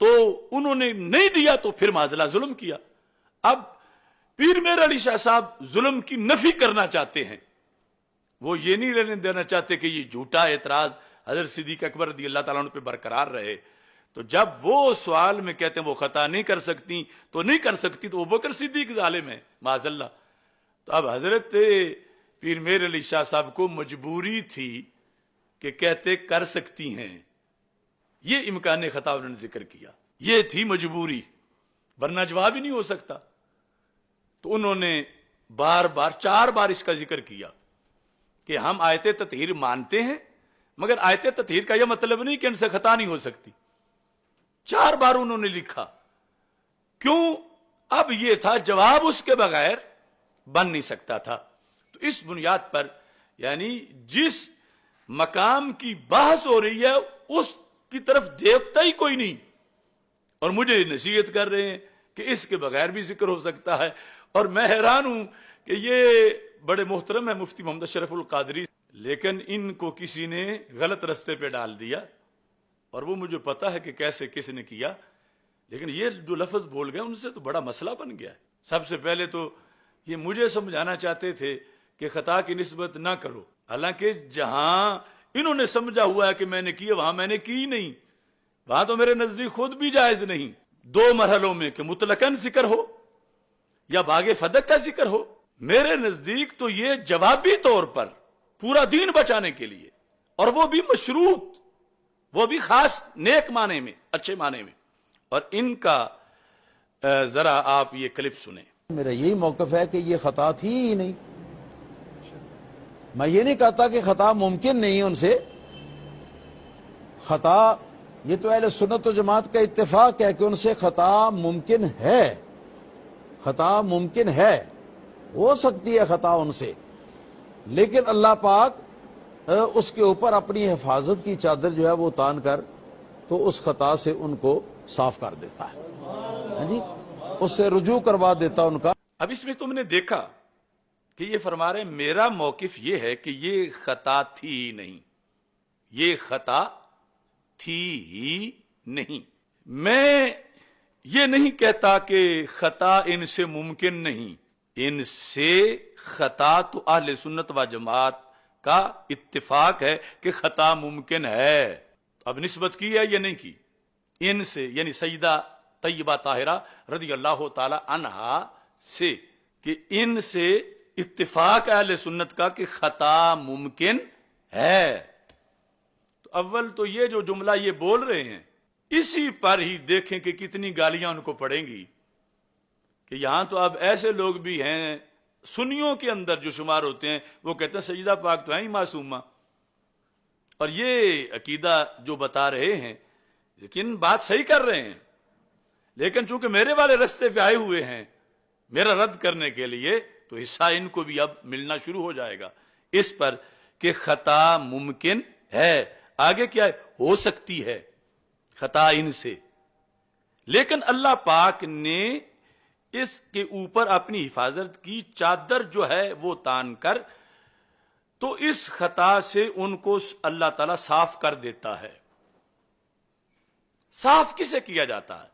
تو انہوں نے نہیں دیا تو پھر معاذ اللہ ظلم کیا. اب پیر میر علی شاہ صاحب ظلم کی نفی کرنا چاہتے ہیں، وہ یہ نہیں رہنے دینا چاہتے کہ یہ جھوٹا اعتراض حضرت صدیق اکبر رضی اللہ تعالیٰ عنہ پہ برقرار رہے. تو جب وہ سوال میں کہتے ہیں وہ خطا نہیں کر سکتی تو نہیں کر سکتی تو ابو بکر صدیق ظالم ہے معاذ اللہ. تو اب حضرت پیر میر علی شاہ صاحب کو مجبوری تھی کہ کہتے کر سکتی ہیں، یہ امکان خطا انہوں نے ذکر کیا، یہ تھی مجبوری، ورنہ جواب ہی نہیں ہو سکتا. تو انہوں نے بار بار 4 بار اس کا ذکر کیا کہ ہم آیت تطہیر مانتے ہیں، مگر آیت تطہیر کا یہ مطلب نہیں کہ ان سے خطا نہیں ہو سکتی. 4 بار انہوں نے لکھا. کیوں؟ اب یہ تھا جواب اس کے بغیر بن نہیں سکتا تھا. تو اس بنیاد پر یعنی جس مقام کی بحث ہو رہی ہے اس کی طرف دیکھتا ہی کوئی نہیں، اور مجھے نصیحت کر رہے ہیں کہ اس کے بغیر بھی ذکر ہو سکتا ہے. اور میں حیران ہوں کہ یہ بڑے محترم ہے مفتی محمد اشرف القادری، لیکن ان کو کسی نے غلط رستے پہ ڈال دیا، اور وہ مجھے پتا ہے کہ کیسے کس نے کیا، لیکن یہ جو لفظ بول گئے ان سے تو بڑا مسئلہ بن گیا ہے. سب سے پہلے تو یہ مجھے سمجھانا چاہتے تھے کہ خطا کی نسبت نہ کرو، حالانکہ جہاں انہوں نے سمجھا ہوا ہے کہ میں نے کی وہاں میں نے کی نہیں، وہاں تو میرے نزدیک خود بھی جائز نہیں. 2 مرحلوں میں کہ مطلقاً ذکر ہو یا باغ فدق کا ذکر ہو، میرے نزدیک تو یہ جوابی طور پر پورا دین بچانے کے لیے، اور وہ بھی مشروط، وہ بھی خاص نیک معنی میں، اچھے معنی میں. اور ان کا ذرا آپ یہ کلپ سنیں. میرا یہی موقف ہے کہ یہ خطا تھی ہی نہیں. میں یہ نہیں کہتا کہ خطا ممکن نہیں ان سے، خطا یہ تو اہل سنت و جماعت کا اتفاق ہے کہ ان سے خطا ممکن ہے، خطا ممکن ہے، ہو سکتی ہے خطا ان سے، لیکن اللہ پاک اس کے اوپر اپنی حفاظت کی چادر جو ہے وہ تان کر تو اس خطا سے ان کو صاف کر دیتا ہے، ہاں جی، اس سے رجوع کروا دیتا ان کا۔ اب اس میں تم نے دیکھا کہ یہ فرما رہے میرا موقف یہ ہے کہ یہ خطا تھی ہی نہیں، یہ خطا تھی ہی نہیں۔ میں یہ نہیں کہتا کہ خطا ان سے ممکن نہیں، ان سے خطا تو اہل سنت و جماعت کا اتفاق ہے کہ خطا ممکن ہے۔ اب نسبت کی ہے یا نہیں کی؟ ان سے یعنی سیدہ طیبہ طاہرہ رضی اللہ تعالی عنہا سے، کہ ان سے اتفاق اہل سنت کا کہ خطا ممکن ہے۔ تو اول تو یہ جو جملہ یہ بول رہے ہیں اسی پر ہی دیکھیں کہ کتنی گالیاں ان کو پڑیں گی، کہ یہاں تو اب ایسے لوگ بھی ہیں سنیوں کے اندر جو شمار ہوتے ہیں، وہ کہتے ہیں سیدہ پاک تو ہیں ہی معصومہ، اور یہ عقیدہ جو بتا رہے ہیں لیکن بات صحیح کر رہے ہیں، لیکن چونکہ میرے والے رستے پہ آئے ہوئے ہیں میرا رد کرنے کے لیے، تو حصہ ان کو بھی اب ملنا شروع ہو جائے گا اس پر کہ خطا ممکن ہے۔ آگے کیا ہے؟ ہو سکتی ہے خطا ان سے، لیکن اللہ پاک نے اس کے اوپر اپنی حفاظت کی چادر جو ہے وہ تان کر تو اس خطا سے ان کو اللہ تعالی صاف کر دیتا ہے۔ صاف کسے کیا جاتا ہے؟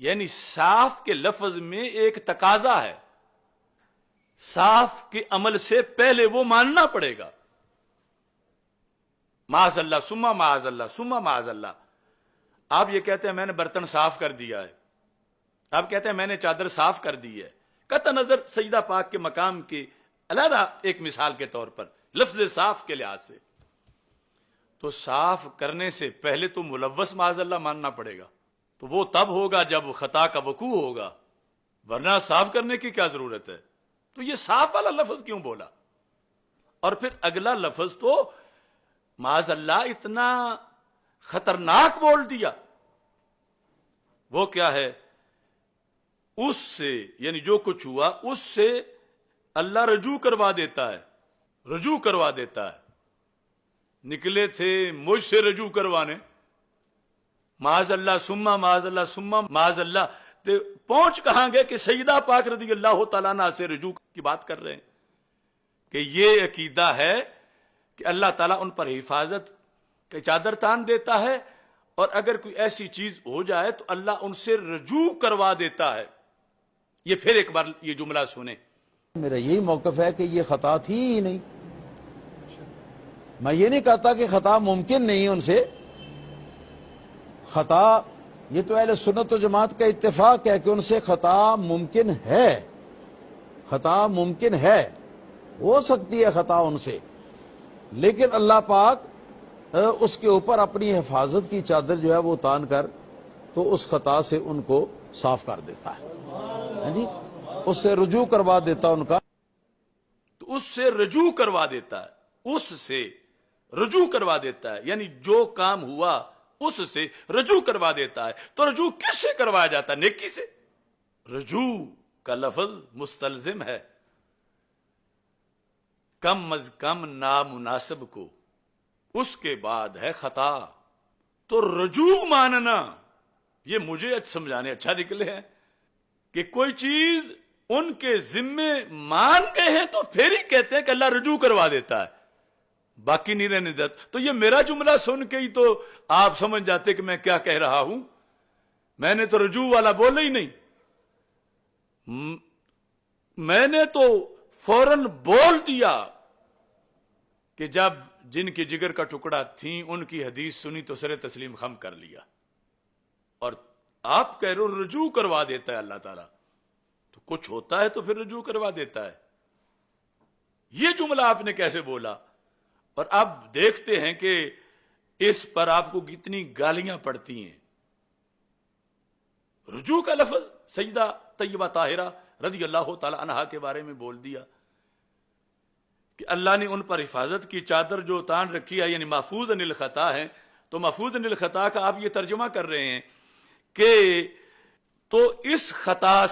یعنی صاف کے لفظ میں ایک تقاضا ہے، صاف کے عمل سے پہلے وہ ماننا پڑے گا۔ معاذ اللہ ثم معاذ اللہ ثم معاذ اللہ۔ آپ یہ کہتے ہیں میں نے برتن صاف کر دیا ہے، آپ کہتے ہیں میں نے چادر صاف کر دی ہے، قطع نظر سجدہ پاک کے مقام کی علیحدہ ایک مثال کے طور پر لفظ صاف کے لحاظ سے، تو صاف کرنے سے پہلے تو ملوث معاذ اللہ ماننا پڑے گا، تو وہ تب ہوگا جب خطا کا وقوع ہوگا، ورنہ صاف کرنے کی کیا ضرورت ہے؟ تو یہ صاف والا لفظ کیوں بولا؟ اور پھر اگلا لفظ تو معاذ اللہ اتنا خطرناک بول دیا، وہ کیا ہے؟ اس سے یعنی جو کچھ ہوا اس سے اللہ رجوع کروا دیتا ہے، رجوع کروا دیتا ہے۔ نکلے تھے مجھ سے رجوع کروانے، معاذ اللہ ثم معاذ اللہ ثم معاذ اللہ، تو پہنچ کہاں گئے کہ سیدہ پاک رضی اللہ تعالیٰ عنہ سے رجوع کی بات کر رہے ہیں، کہ یہ عقیدہ ہے کہ اللہ تعالیٰ ان پر حفاظت کی چادر تان دیتا ہے، اور اگر کوئی ایسی چیز ہو جائے تو اللہ ان سے رجوع کروا دیتا ہے۔ یہ پھر ایک بار یہ جملہ سنیں، میرا یہی موقف ہے کہ یہ خطا تھی ہی نہیں۔ میں یہ نہیں کہتا کہ خطا ممکن نہیں ان سے، خطا یہ تو اہل سنت و جماعت کا اتفاق ہے کہ ان سے خطا ممکن ہے، خطا ممکن ہے، ہو سکتی ہے خطا ان سے، لیکن اللہ پاک اس کے اوپر اپنی حفاظت کی چادر جو ہے وہ تان کر تو اس خطا سے ان کو صاف کر دیتا ہے، ہاں جی، اس سے رجوع کروا دیتا ان کا۔ تو اس سے رجوع کروا دیتا ہے، اس سے رجوع کروا دیتا ہے، یعنی جو کام ہوا اس سے رجوع کروا دیتا ہے۔ تو رجوع کس سے کروایا جاتا ہے؟ نیکی سے۔ رجوع کا لفظ مستلزم ہے کم از کم نامناسب کو، اس کے بعد ہے خطا۔ تو رجوع ماننا یہ مجھے سمجھانے اچھا نکلے ہیں کہ کوئی چیز ان کے ذمے مان گئے ہیں تو پھر ہی کہتے ہیں کہ اللہ رجوع کروا دیتا ہے، باقی نہیں رہنے دیتا۔ تو یہ میرا جملہ سن کے ہی تو آپ سمجھ جاتے کہ میں کیا کہہ رہا ہوں، میں نے تو رجوع والا بولا ہی نہیں، میں نے تو فوراً بول دیا کہ جب جن کے جگر کا ٹکڑا تھیں ان کی حدیث سنی تو سر تسلیم خم کر لیا، اور آپ کہہ رہے ہو رجوع کروا دیتا ہے اللہ تعالیٰ، تو کچھ ہوتا ہے تو پھر رجوع کروا دیتا ہے، یہ جملہ آپ نے کیسے بولا؟ اور اب دیکھتے ہیں کہ اس پر آپ کو کتنی گالیاں پڑتی ہیں۔ رجوع کا لفظ سیدہ طیبہ طاہرہ رضی اللہ تعالی عنہا کے بارے میں بول دیا کہ اللہ نے ان پر حفاظت کی چادر جو تان رکھی ہے، یعنی محفوظ عن الخطا ہے، تو محفوظ عن الخطا کا آپ یہ ترجمہ کر رہے ہیں کہ تو اس خطا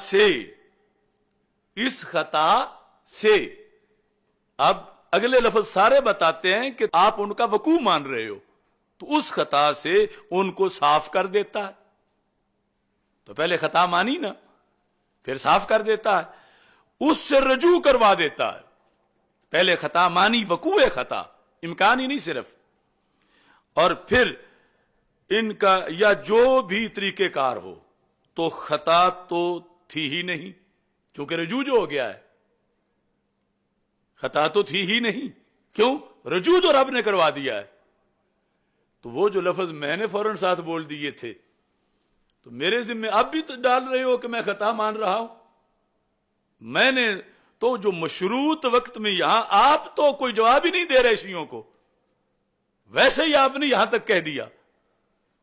سے اب اگلے لفظ سارے بتاتے ہیں کہ آپ ان کا وقوع مان رہے ہو، تو اس خطا سے ان کو صاف کر دیتا ہے. تو پہلے خطا مانی نا، پھر صاف کر دیتا ہے، اس سے رجوع کروا دیتا ہے. پہلے خطا مانی، وقوع خطا، امکان ہی نہیں صرف، اور پھر ان کا یا جو بھی طریقہ کار ہو تو خطا تو تھی ہی نہیں، کیونکہ رجوع جو ہو گیا ہے. خطا تو تھی ہی نہیں، کیوں؟ رجوع تو رب نے کروا دیا ہے. تو وہ جو لفظ میں نے فوراً ساتھ بول دیے تھے، تو میرے ذمہ اب بھی تو ڈال رہے ہو کہ میں خطا مان رہا ہوں. میں نے تو جو مشروط وقت میں یہاں، آپ تو کوئی جواب ہی نہیں دے رہے شیعوں کو، ویسے ہی آپ نے یہاں تک کہہ دیا.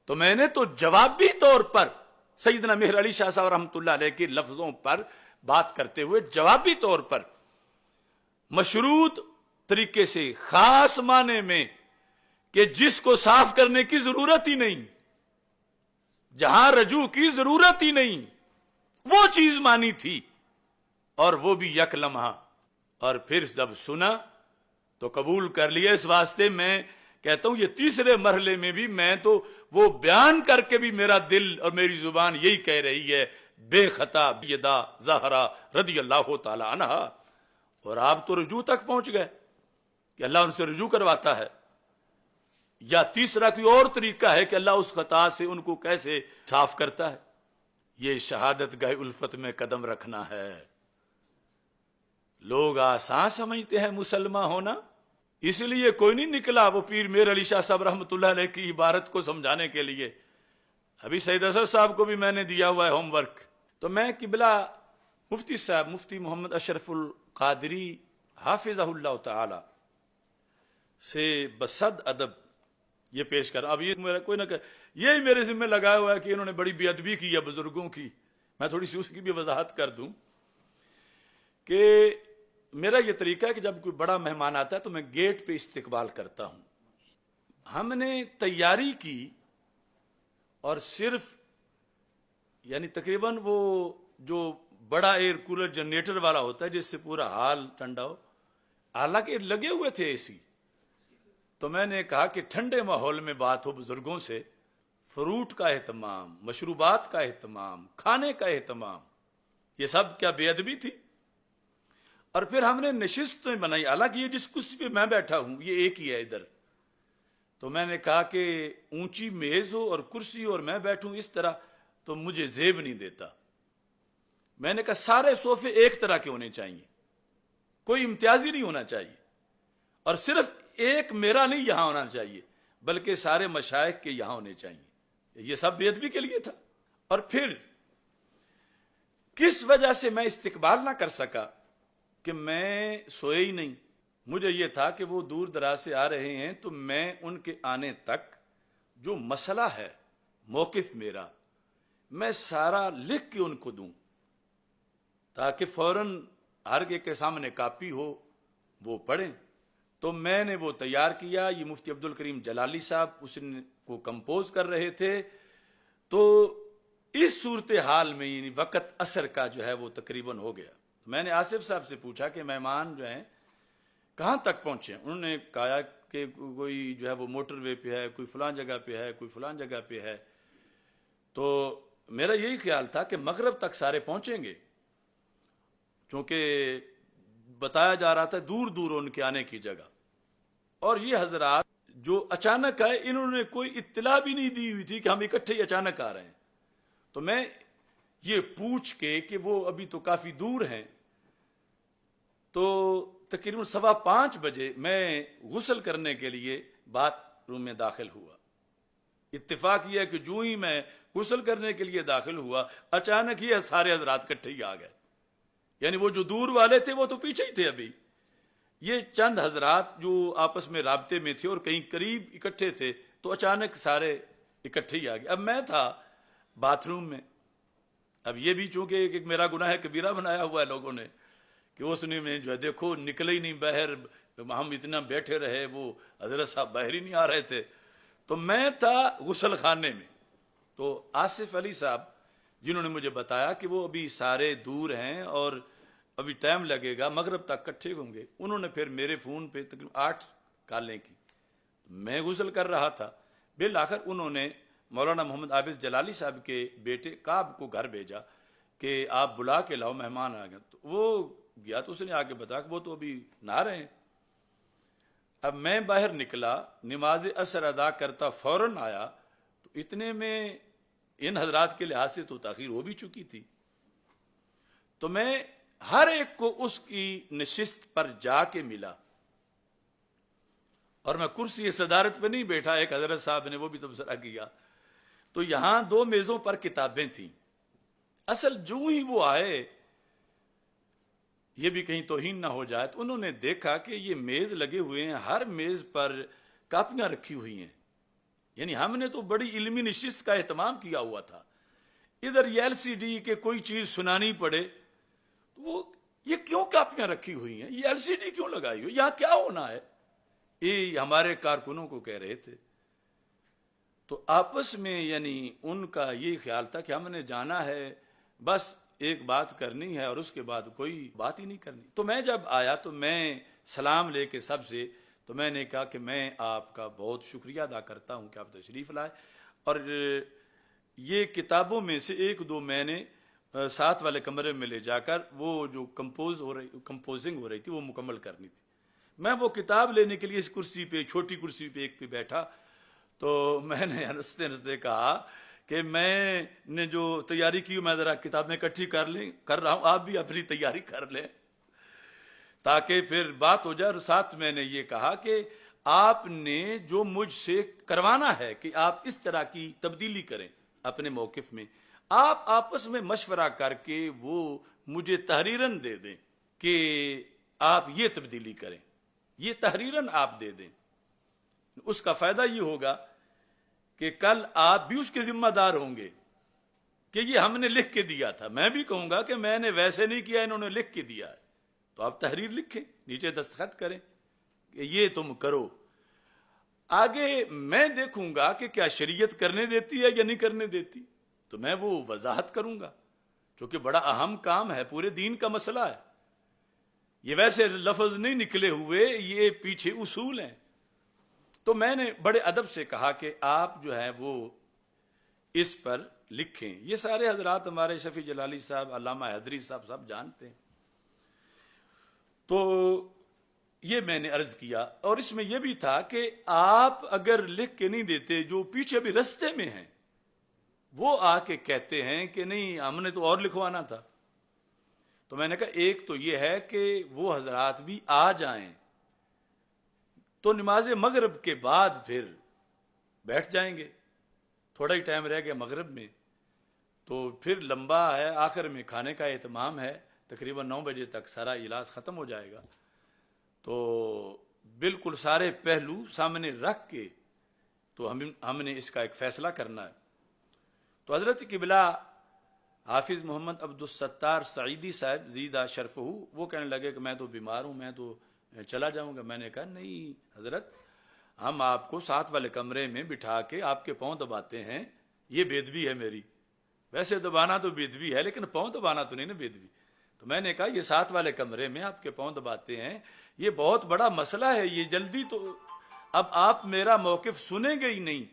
تو میں نے تو جوابی طور پر سیدنا مہر علی شاہ صاحب رحمۃ اللہ علیہ کے لفظوں پر بات کرتے ہوئے جوابی طور پر مشروط طریقے سے، خاص معنی میں کہ جس کو صاف کرنے کی ضرورت ہی نہیں، جہاں رجوع کی ضرورت ہی نہیں، وہ چیز مانی تھی، اور وہ بھی یک لمحہ. اور پھر جب سنا تو قبول کر لیا. اس واسطے میں کہتا ہوں یہ تیسرے مرحلے میں بھی میں تو وہ بیان کر کے بھی میرا دل اور میری زبان یہی کہہ رہی ہے بے خطا بیدا زہرا رضی اللہ تعالی عنہ. اور آپ تو رجوع تک پہنچ گئے کہ اللہ ان سے رجوع کرواتا ہے. یا تیسرا کوئی اور طریقہ ہے کہ اللہ اس خطا سے ان کو کیسے صاف کرتا ہے. یہ شہادت گاہ الفت میں قدم رکھنا ہے. لوگ آسان سمجھتے ہیں مسلمان ہونا، اس لیے کوئی نہیں نکلا وہ پیر میر علی شاہ صاحب رحمۃ اللہ علیہ کی عبارت کو سمجھانے کے لیے. ابھی سید اسد صاحب کو بھی میں نے دیا ہوا ہے ہوم ورک. تو میں قبلہ مفتی صاحب مفتی محمد اشرف القادری حافظہ اللہ تعالی سے بصد ادب یہ پیش کر. اب یہ میرا کوئی نہ کہ یہی میرے ذمہ لگایا ہوا ہے کہ انہوں نے بڑی بے ادبی کی ہے بزرگوں کی. میں تھوڑی سی اس کی بھی وضاحت کر دوں کہ میرا یہ طریقہ ہے کہ جب کوئی بڑا مہمان آتا ہے تو میں گیٹ پہ استقبال کرتا ہوں. ہم نے تیاری کی اور صرف یعنی تقریباً وہ جو بڑا ایئر کولر جنریٹر والا ہوتا ہے جس سے پورا حال ٹھنڈا ہو، حالانکہ لگے ہوئے تھے اے سی. تو میں نے کہا کہ ٹھنڈے ماحول میں بات ہو بزرگوں سے، فروٹ کا اہتمام، مشروبات کا اہتمام، کھانے کا اہتمام، یہ سب کیا بے ادبی تھی؟ اور پھر ہم نے نشستیں بنائی، حالانکہ یہ جس کرسی پہ میں بیٹھا ہوں یہ ایک ہی ہے ادھر. تو میں نے کہا کہ اونچی میز ہو اور کرسی اور میں بیٹھوں اس طرح تو مجھے زیب نہیں دیتا. میں نے کہا سارے صوفے ایک طرح کے ہونے چاہیے، کوئی امتیازی نہیں ہونا چاہیے، اور صرف ایک میرا نہیں یہاں ہونا چاہیے بلکہ سارے مشائخ کے یہاں ہونے چاہیے. یہ سب بے ادبی کے لیے تھا. اور پھر کس وجہ سے میں استقبال نہ کر سکا کہ میں سوئے ہی نہیں. مجھے یہ تھا کہ وہ دور دراز سے آ رہے ہیں تو میں ان کے آنے تک جو مسئلہ ہے، موقف میرا، میں سارا لکھ کے ان کو دوں تاکہ فوراً ہر ایک کے سامنے کاپی ہو، وہ پڑھیں. تو میں نے وہ تیار کیا. یہ مفتی عبد الکریم جلالی صاحب اس کو کمپوز کر رہے تھے. تو اس صورتحال میں یعنی وقت عصر کا جو ہے وہ تقریباً ہو گیا. میں نے آصف صاحب سے پوچھا کہ مہمان جو ہیں کہاں تک پہنچے. انہوں نے کہا کہ کوئی جو ہے وہ موٹر وے پہ ہے، کوئی فلان جگہ پہ ہے، کوئی فلان جگہ پہ ہے. تو میرا یہی خیال تھا کہ مغرب تک سارے پہنچیں گے، چونکہ بتایا جا رہا تھا دور دور ان کے آنے کی جگہ. اور یہ حضرات جو اچانک آئے انہوں نے کوئی اطلاع بھی نہیں دی ہوئی تھی کہ ہم اکٹھے ہی اچانک آ رہے ہیں. تو میں یہ پوچھ کے کہ وہ ابھی تو کافی دور ہیں، تو تقریباً 5:15 بجے میں غسل کرنے کے لیے باتھ روم میں داخل ہوا. اتفاق یہ ہے کہ جو ہی میں غسل کرنے کے لیے داخل ہوا اچانک ہی سارے حضرات اکٹھے ہی آ گئے. یعنی وہ جو دور والے تھے وہ تو پیچھے ہی تھے. ابھی یہ چند حضرات جو آپس میں رابطے میں تھے اور کہیں قریب اکٹھے تھے تو اچانک سارے اکٹھے ہی آ گئے. اب میں تھا باتھ روم میں. اب یہ بھی چونکہ ایک میرا گناہ کبیرہ بنایا ہوا ہے لوگوں نے کہ اس نے میں جو ہے دیکھو نکلے ہی نہیں باہر، ہم اتنا بیٹھے رہے، وہ حضرت صاحب باہر ہی نہیں آ رہے تھے. تو میں تھا غسل خانے میں. تو آصف علی صاحب جنہوں نے مجھے بتایا کہ وہ ابھی سارے دور ہیں اور ابھی ٹائم لگے گا، مغرب تک اکٹھے ہوں گے، انہوں نے پھر میرے فون پہ تقریباً 8 کالیں کی. میں غسل کر رہا تھا. بالآخر انہوں نے مولانا محمد عابد جلالی صاحب کے بیٹے کعب کو گھر بھیجا کہ آپ بلا کے لاؤ، مہمان آ گئے. تو وہ گیا تو اس نے آگے بتایا کہ وہ تو ابھی نہا رہے ہیں. اب میں باہر نکلا، نماز عصر ادا کرتا فوراً آیا تو اتنے میں ان حضرات کے لحاظ سے تو تاخیر ہو بھی چکی تھی. تو میں ہر ایک کو اس کی نشست پر جا کے ملا، اور میں کرسی صدارت پہ نہیں بیٹھا. ایک حضرت صاحب نے وہ بھی تبصرہ کیا. تو یہاں 2 میزوں پر کتابیں تھیں. اصل جو ہی وہ آئے، یہ بھی کہیں توہین نہ ہو جائے، تو انہوں نے دیکھا کہ یہ میز لگے ہوئے ہیں، ہر میز پر کاپیاں رکھی ہوئی ہیں. یعنی ہم نے تو بڑی علمی نشست کا اہتمام کیا ہوا تھا. ادھر یہ LCD کے کوئی چیز سنانی پڑے تو وہ یہ کیوں کاپیاں رکھی ہوئی ہیں، یہ LCD کیوں لگائی ہوئی، یہاں کیا ہونا ہے، یہ ہمارے کارکنوں کو کہہ رہے تھے. تو آپس میں یعنی ان کا یہ خیال تھا کہ ہم نے جانا ہے، بس ایک بات کرنی ہے اور اس کے بعد کوئی بات ہی نہیں کرنی. تو میں جب آیا تو میں سلام لے کے سب سے تو میں نے کہا کہ میں آپ کا بہت شکریہ ادا کرتا ہوں کہ آپ تشریف لائے، اور یہ کتابوں میں سے 1-2 میں نے ساتھ والے کمرے میں لے جا کر وہ جو کمپوزنگ ہو رہی تھی وہ مکمل کرنی تھی. میں وہ کتاب لینے کے لیے اس کرسی پہ، چھوٹی کرسی پہ ایک پہ بیٹھا تو میں نے ہنستے ہنستے کہا کہ میں نے جو تیاری کی میں ذرا کتابیں اکٹھی کر رہا ہوں، آپ بھی اپنی تیاری کر لیں تاکہ پھر بات ہو جائے. اور ساتھ میں نے یہ کہا کہ آپ نے جو مجھ سے کروانا ہے کہ آپ اس طرح کی تبدیلی کریں اپنے موقف میں، آپ آپس میں مشورہ کر کے وہ مجھے تحریراً دے دیں کہ آپ یہ تبدیلی کریں، یہ تحریراً آپ دے دیں. اس کا فائدہ یہ ہوگا کہ کل آپ بھی اس کے ذمہ دار ہوں گے کہ یہ ہم نے لکھ کے دیا تھا. میں بھی کہوں گا کہ میں نے ویسے نہیں کیا، انہوں نے لکھ کے دیا ہے، تو آپ تحریر لکھیں، نیچے دستخط کریں کہ یہ تم کرو. آگے میں دیکھوں گا کہ کیا شریعت کرنے دیتی ہے یا نہیں کرنے دیتی، تو میں وہ وضاحت کروں گا کیونکہ بڑا اہم کام ہے، پورے دین کا مسئلہ ہے. یہ ویسے لفظ نہیں نکلے ہوئے، یہ پیچھے اصول ہیں. تو میں نے بڑے ادب سے کہا کہ آپ جو ہے وہ اس پر لکھیں. یہ سارے حضرات ہمارے شفیع جلالی صاحب، علامہ حیدری صاحب سب جانتے ہیں. تو یہ میں نے عرض کیا، اور اس میں یہ بھی تھا کہ آپ اگر لکھ کے نہیں دیتے، جو پیچھے بھی رستے میں ہیں وہ آ کے کہتے ہیں کہ نہیں ہم نے تو اور لکھوانا تھا. تو میں نے کہا ایک تو یہ ہے کہ وہ حضرات بھی آ جائیں تو نماز مغرب کے بعد پھر بیٹھ جائیں گے، تھوڑا ہی ٹائم رہ گیا مغرب میں، تو پھر لمبا ہے، آخر میں کھانے کا اہتمام ہے، تقریباً 9 بجے تک سارا اجلاس ختم ہو جائے گا. تو بالکل سارے پہلو سامنے رکھ کے تو ہم نے اس کا ایک فیصلہ کرنا ہے. تو حضرت قبلہ حافظ محمد عبدالستار سعیدی صاحب زیدہ شرفہ وہ کہنے لگے کہ میں تو بیمار ہوں، میں تو چلا جاؤں گا. میں نے کہا نہیں حضرت، ہم آپ کو ساتھ والے کمرے میں بٹھا کے آپ کے پاؤں دباتے ہیں، یہ بےدبی ہے میری. ویسے دبانا تو بےدبی ہے لیکن پاؤں دبانا تو نہیں نا بےدبی. تو میں نے کہا یہ ساتھ والے کمرے میں آپ کے پاؤں دباتے ہیں، یہ بہت بڑا مسئلہ ہے، یہ جلدی تو اب آپ میرا موقف سنیں گے ہی نہیں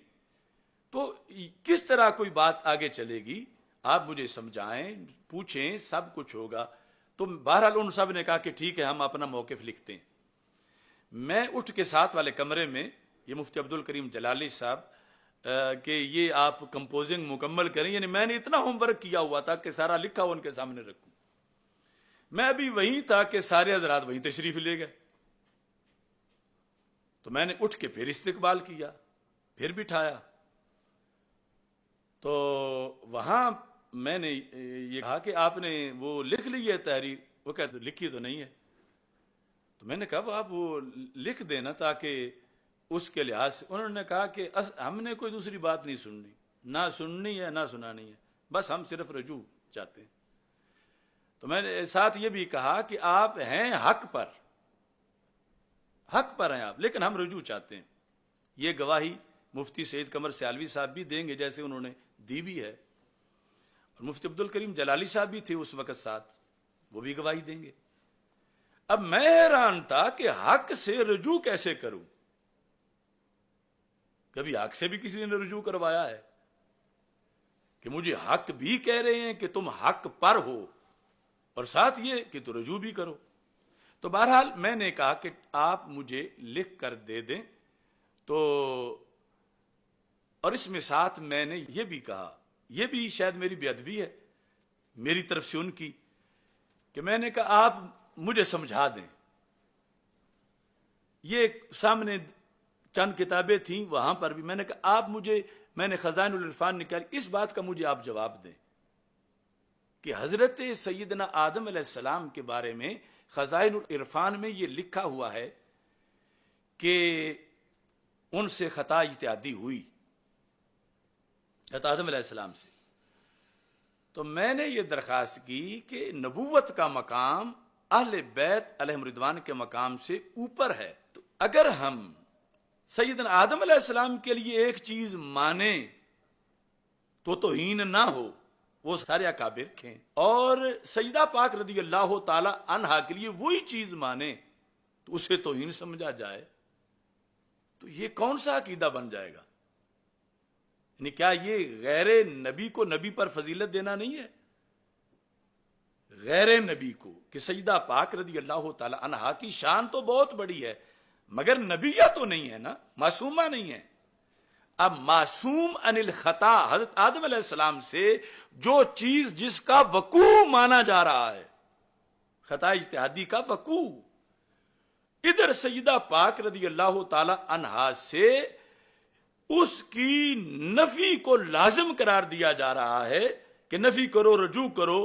تو کس طرح کوئی بات آگے چلے گی. آپ مجھے سمجھائیں، پوچھیں، سب کچھ ہوگا. تو بہرحال ان سب نے کہا کہ ٹھیک ہے ہم اپنا موقف لکھتے ہیں. میں اٹھ کے ساتھ والے کمرے میں، یہ مفتی عبدالکریم جلالی صاحب کہ یہ آپ کمپوزنگ مکمل کریں، یعنی میں نے اتنا ہوم ورک کیا ہوا تھا کہ سارا لکھا ہوا ان کے سامنے رکھوں. میں ابھی وہیں تھا کہ سارے حضرات وہیں تشریف لے گئے. تو میں نے اٹھ کے پھر استقبال کیا، پھر بٹھایا. تو وہاں میں نے یہ کہا کہ آپ نے وہ لکھ لی ہے تحریر؟ وہ کہتے لکھی تو نہیں ہے. تو میں نے کہا آپ وہ لکھ دینا تاکہ اس کے لحاظ سے. انہوں نے کہا کہ ہم نے کوئی دوسری بات نہیں سننی، نہ سننی ہے نہ سنانی ہے، بس ہم صرف رجوع چاہتے ہیں. تو میں نے ساتھ یہ بھی کہا کہ آپ ہیں حق پر ہیں آپ، لیکن ہم رجوع چاہتے ہیں. یہ گواہی مفتی سید قمر سیالوی صاحب بھی دیں گے جیسے انہوں نے دی بھی ہے، اور مفتی عبدالکریم جلالی صاحب بھی تھے اس وقت ساتھ، وہ بھی گواہی دیں گے. اب میں حیران تھا کہ حق سے رجوع کیسے کروں. کبھی حق سے بھی کسی نے رجوع کروایا ہے کہ مجھے حق بھی کہہ رہے ہیں کہ تم حق پر ہو اور ساتھ یہ کہ تو رجوع بھی کرو؟ تو بہرحال میں نے کہا کہ آپ مجھے لکھ کر دے دیں، تو اور اس میں ساتھ میں نے یہ بھی کہا، یہ بھی شاید میری بے ادبی ہے میری طرف سے ان کی، کہ میں نے کہا آپ مجھے سمجھا دیں۔ یہ سامنے چند کتابیں تھیں، وہاں پر بھی میں نے کہا آپ مجھے، میں نے خزائن العرفان نکالی، اس بات کا مجھے آپ جواب دیں کہ حضرت سیدنا آدم علیہ السلام کے بارے میں خزائن العرفان میں یہ لکھا ہوا ہے کہ ان سے خطا اجتہادی ہوئی، حضرت آدم علیہ السلام سے۔ تو میں نے یہ درخواست کی کہ نبوت کا مقام اہل بیت علیہم رضوان کے مقام سے اوپر ہے، تو اگر ہم سیدنا آدم علیہ السلام کے لیے ایک چیز مانیں تو توہین نہ ہو، وہ سارے اکابر کھیں، اور سیدہ پاک رضی اللہ تعالی عنہا کے لیے وہی چیز مانیں تو اسے توہین سمجھا جائے، تو یہ کون سا عقیدہ بن جائے گا؟ یعنی کیا یہ غیر نبی کو نبی پر فضیلت دینا نہیں ہے؟ غیر نبی کو کہ سیدہ پاک رضی اللہ تعالی عنہا کی شان تو بہت بڑی ہے مگر نبیہ تو نہیں ہے نا، معصومہ نہیں ہے۔ اب معصوم عن الخطا حضرت آدم علیہ السلام سے جو چیز جس کا وقوع مانا جا رہا ہے، خطا اجتہادی کا وقوع، ادھر سیدہ پاک رضی اللہ تعالی عنہا سے اس کی نفی کو لازم قرار دیا جا رہا ہے کہ نفی کرو، رجوع کرو،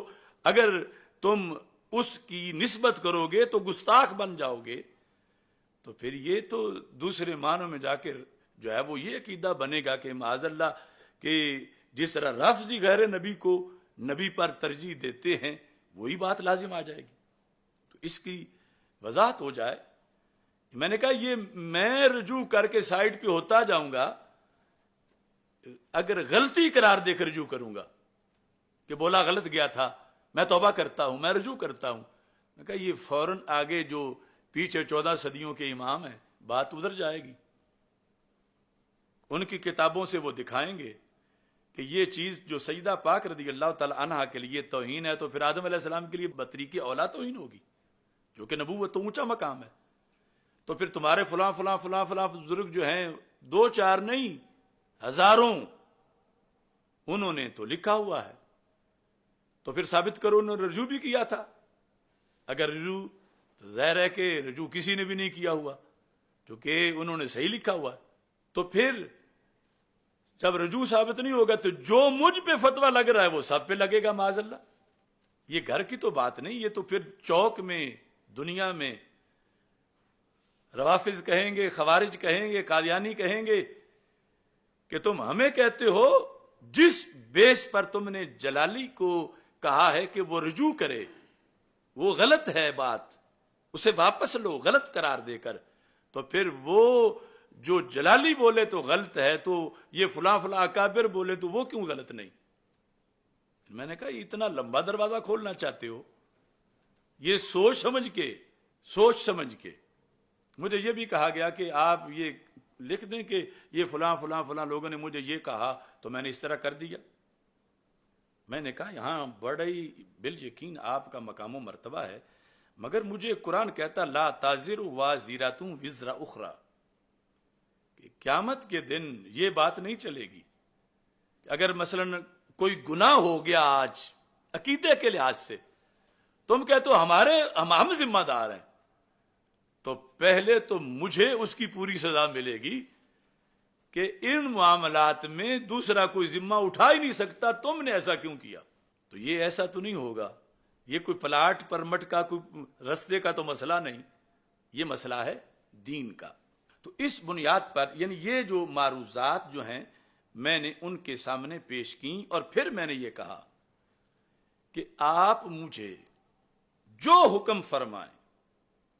اگر تم اس کی نسبت کرو گے تو گستاخ بن جاؤ گے، تو پھر یہ تو دوسرے معنوں میں جا کے جو ہے وہ یہ عقیدہ بنے گا کہ معاذ اللہ کہ جس طرح لفظی غیر نبی کو نبی پر ترجیح دیتے ہیں وہی بات لازم آ جائے گی۔ تو اس کی وضاحت ہو جائے، میں نے کہا یہ میں رجوع کر کے سائڈ پہ ہوتا جاؤں گا، اگر غلطی قرار دے کر رجوع کروں گا کہ بولا غلط گیا تھا، میں توبہ کرتا ہوں، میں رجوع کرتا ہوں، میں کہا یہ فوراً آگے جو پیچھے 14 صدیوں کے امام ہیں بات ادھر جائے گی، ان کی کتابوں سے وہ دکھائیں گے کہ یہ چیز جو سیدہ پاک رضی اللہ تعالی عنہا کے لیے توہین ہے تو پھر آدم علیہ السلام کے لیے بطریق اولا توہین ہوگی، جو کہ نبوت تو اونچا مقام ہے۔ تو پھر تمہارے فلاں فلاں فلاں فلاں بزرگ جو ہیں 2 4 نہیں ہزاروں، انہوں نے تو لکھا ہوا ہے، تو پھر ثابت کرو انہوں نے رجوع بھی کیا تھا، اگر رجوع تو ظاہر ہے کہ رجوع کسی نے بھی نہیں کیا ہوا کیونکہ انہوں نے صحیح لکھا ہوا ہے۔ تو پھر جب رجوع ثابت نہیں ہوگا تو جو مجھ پہ فتویٰ لگ رہا ہے وہ سب پہ لگے گا معاذ اللہ۔ یہ گھر کی تو بات نہیں، یہ تو پھر چوک میں دنیا میں روافظ کہیں گے، خوارج کہیں گے، قادیانی کہیں گے کہ تم ہمیں کہتے ہو جس بیس پر تم نے جلالی کو کہا ہے کہ وہ رجوع کرے وہ غلط ہے، بات اسے واپس لو غلط قرار دے کر، تو پھر وہ جو جلالی بولے تو غلط ہے تو یہ فلاں فلاں اکابر بولے تو وہ کیوں غلط نہیں؟ میں نے کہا اتنا لمبا دروازہ کھولنا چاہتے ہو؟ یہ سوچ سمجھ کے مجھے یہ بھی کہا گیا کہ آپ یہ لکھ دیں کہ یہ فلاں فلاں فلاں لوگوں نے مجھے یہ کہا تو میں نے اس طرح کر دیا۔ میں نے کہا یہاں بڑی بالیقین آپ کا مقام و مرتبہ ہے، مگر مجھے قرآن کہتا لا تازر وازرۃ وزر اخری، کہ قیامت کے دن یہ بات نہیں چلے گی کہ اگر مثلا کوئی گناہ ہو گیا آج عقیدے کے لحاظ سے، تم کہتے ہو ہم ذمہ دار ہیں، تو پہلے تو مجھے اس کی پوری سزا ملے گی کہ ان معاملات میں دوسرا کوئی ذمہ اٹھا ہی نہیں سکتا، تم نے ایسا کیوں کیا؟ تو یہ ایسا تو نہیں ہوگا، یہ کوئی پلاٹ پرمٹ کا کوئی رستے کا تو مسئلہ نہیں، یہ مسئلہ ہے دین کا۔ تو اس بنیاد پر یعنی یہ جو معروضات جو ہیں میں نے ان کے سامنے پیش کی، اور پھر میں نے یہ کہا کہ آپ مجھے جو حکم فرمائیں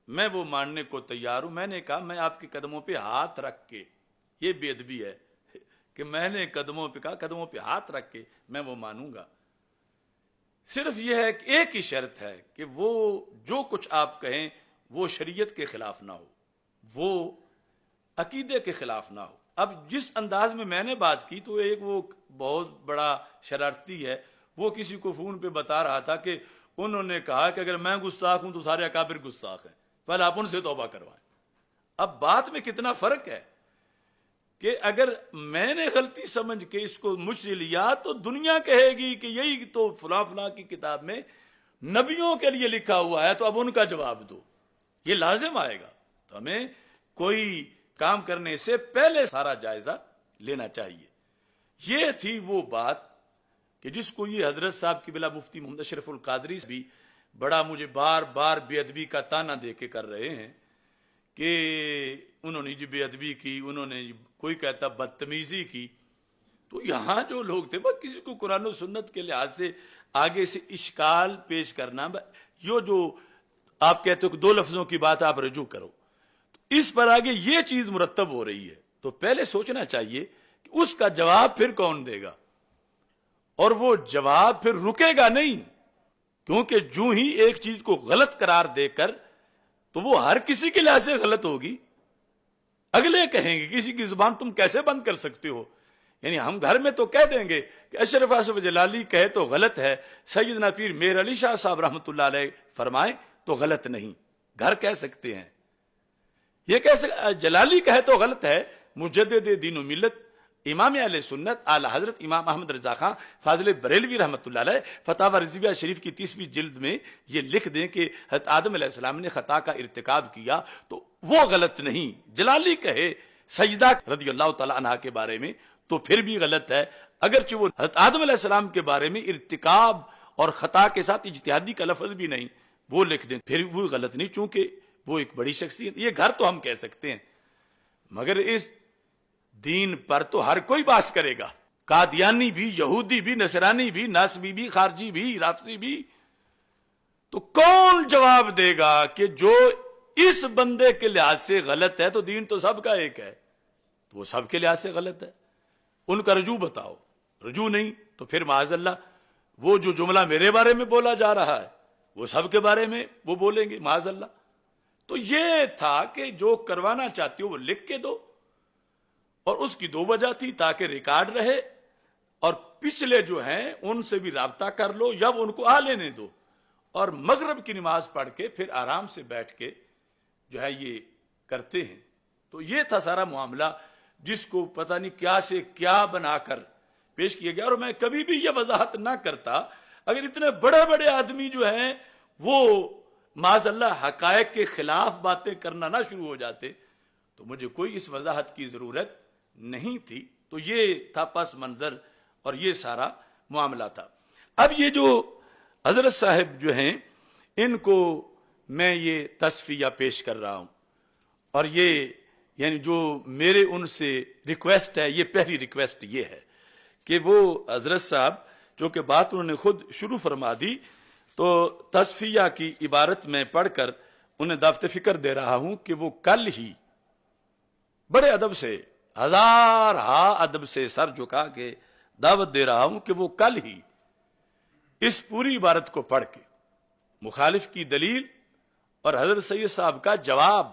میں وہ ماننے کو تیار ہوں۔ میں نے کہا میں آپ کے قدموں پہ ہاتھ رکھ کے، یہ بے ادبی ہے کہ میں نے قدموں پہ کہا، قدموں پہ ہاتھ رکھ کے میں وہ مانوں گا، صرف یہ ہے کہ ایک ہی شرط ہے کہ وہ جو کچھ آپ کہیں وہ شریعت کے خلاف نہ ہو، وہ عقیدے کے خلاف نہ ہو۔ اب جس انداز میں نے بات کی تو ایک وہ بہت بڑا شرارتی ہے، وہ کسی کو فون پہ بتا رہا تھا کہ انہوں نے کہا کہ اگر میں گستاخ ہوں تو سارے اکابر گستاخ ہیں، پہلے آپ ان سے توبہ کروائیں۔ اب بات میں کتنا فرق ہے کہ اگر میں نے غلطی سمجھ کے اس کو مجھ سے لیا تو دنیا کہے گی کہ یہی تو فلاں فلاں کی کتاب میں نبیوں کے لیے لکھا ہوا ہے، تو اب ان کا جواب دو، یہ لازم آئے گا۔ تو ہمیں کوئی کام کرنے سے پہلے سارا جائزہ لینا چاہیے۔ یہ تھی وہ بات کہ جس کو یہ حضرت صاحب کی بلا مفتی محمد اشرف القادری بھی بڑا مجھے بار بار بے ادبی کا تانا دے کے کر رہے ہیں کہ انہوں نے جی بے ادبی کی، انہوں نے کوئی کہتا بدتمیزی کی۔ تو یہاں جو لوگ تھے بس کسی کو قرآن و سنت کے لحاظ سے آگے سے اشکال پیش کرنا، یہ جو آپ کہتے ہو کہ دو لفظوں کی بات آپ رجوع کرو، تو اس پر آگے یہ چیز مرتب ہو رہی ہے، تو پہلے سوچنا چاہیے کہ اس کا جواب پھر کون دے گا، اور وہ جواب پھر رکے گا نہیں، کیونکہ جو ہی ایک چیز کو غلط قرار دے کر تو وہ ہر کسی کے لحاظ سے غلط ہوگی، اگلے کہیں گے کسی کی زبان تم کیسے بند کر سکتے ہو، یعنی ہم گھر میں تو کہہ دیں گے کہ اشرف آصف جلالی کہے تو غلط ہے، سیدنا پیر میر علی شاہ صاحب رحمۃ اللہ علیہ فرمائے تو غلط نہیں، گھر کہہ سکتے ہیں، یہ کیسے جلالی کہے تو غلط ہے، مجدد دین و ملت امام اہل سنت اعلی حضرت امام احمد رضا خان فاضل بریلوی رحمۃ اللہ علیہ فتاوی رضویہ شریف کی 30ویں جلد میں یہ لکھ دیں کہ حضرت آدم علیہ السلام نے خطا کا ارتکاب کیا تو وہ غلط نہیں، جلالی کہے سجدہ رضی اللہ تعالی عنہ کے بارے میں تو پھر بھی غلط ہے، اگرچہ وہ حضرت آدم علیہ السلام کے بارے میں ارتکاب اور خطا کے ساتھ اجتہادی کا لفظ بھی نہیں، وہ لکھ دیں پھر وہ غلط نہیں، چونکہ وہ ایک بڑی شخصیت، یہ گھر تو ہم کہہ سکتے ہیں، مگر اس دین پر تو ہر کوئی باس کرے گا، قادیانی بھی، یہودی بھی، نصرانی بھی، ناسبی بھی، خارجی بھی، رافضی بھی، تو کون جواب دے گا کہ جو اس بندے کے لحاظ سے غلط ہے تو دین تو سب کا ایک ہے، تو وہ سب کے لحاظ سے غلط ہے، ان کا رجوع بتاؤ، رجوع نہیں تو پھر معاذ اللہ وہ جو جملہ میرے بارے میں بولا جا رہا ہے وہ سب کے بارے میں وہ بولیں گے معاذ اللہ۔ تو یہ تھا کہ جو کروانا چاہتی ہو وہ لکھ کے دو، اور اس کی دو وجہ تھی تاکہ ریکارڈ رہے، اور پچھلے جو ہیں ان سے بھی رابطہ کر لو یا ان کو آ لینے دو، اور مغرب کی نماز پڑھ کے پھر آرام سے بیٹھ کے جو ہے یہ کرتے ہیں۔ تو یہ تھا سارا معاملہ جس کو پتہ نہیں کیا سے کیا بنا کر پیش کیا گیا، اور میں کبھی بھی یہ وضاحت نہ کرتا اگر اتنے بڑے بڑے آدمی جو ہیں وہ معاذ اللہ حقائق کے خلاف باتیں کرنا نہ شروع ہو جاتے تو مجھے کوئی اس وضاحت کی ضرورت نہیں تھی۔ تو یہ تھا پس منظر اور یہ سارا معاملہ تھا۔ اب یہ جو حضرت صاحب جو ہیں ان کو میں یہ تصفیہ پیش کر رہا ہوں، اور یہ یعنی جو میرے ان سے ریکویسٹ ہے، یہ پہلی ریکویسٹ یہ ہے کہ وہ حضرت صاحب جو کہ بات انہوں نے خود شروع فرما دی، تو تصفیہ کی عبارت میں پڑھ کر انہیں دعوت فکر دے رہا ہوں کہ وہ کل ہی بڑے ادب سے، ہزار ادب سے سر جھکا کے دعوت دے رہا ہوں کہ وہ کل ہی اس پوری عبارت کو پڑھ کے مخالف کی دلیل اور حضرت سید صاحب کا جواب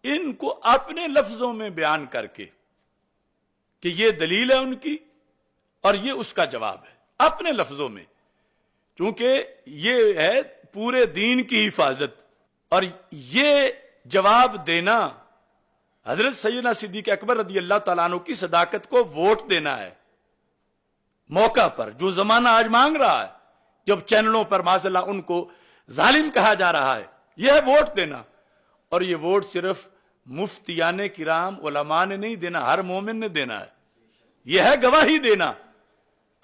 ان کو اپنے لفظوں میں بیان کر کے کہ یہ دلیل ہے ان کی اور یہ اس کا جواب ہے، اپنے لفظوں میں، چونکہ یہ ہے پورے دین کی حفاظت، اور یہ جواب دینا حضرت سیدنا صدیق اکبر رضی اللہ تعالیٰ عنہ کی صداقت کو ووٹ دینا ہے موقع پر، جو زمانہ آج مانگ رہا ہے، جب چینلوں پر معاذ اللہ ان کو ظالم کہا جا رہا ہے، یہ ہے ووٹ دینا، اور یہ ووٹ صرف مفتیان کرام علماء نے نہیں دینا، ہر مومن نے دینا ہے، یہ ہے گواہی دینا،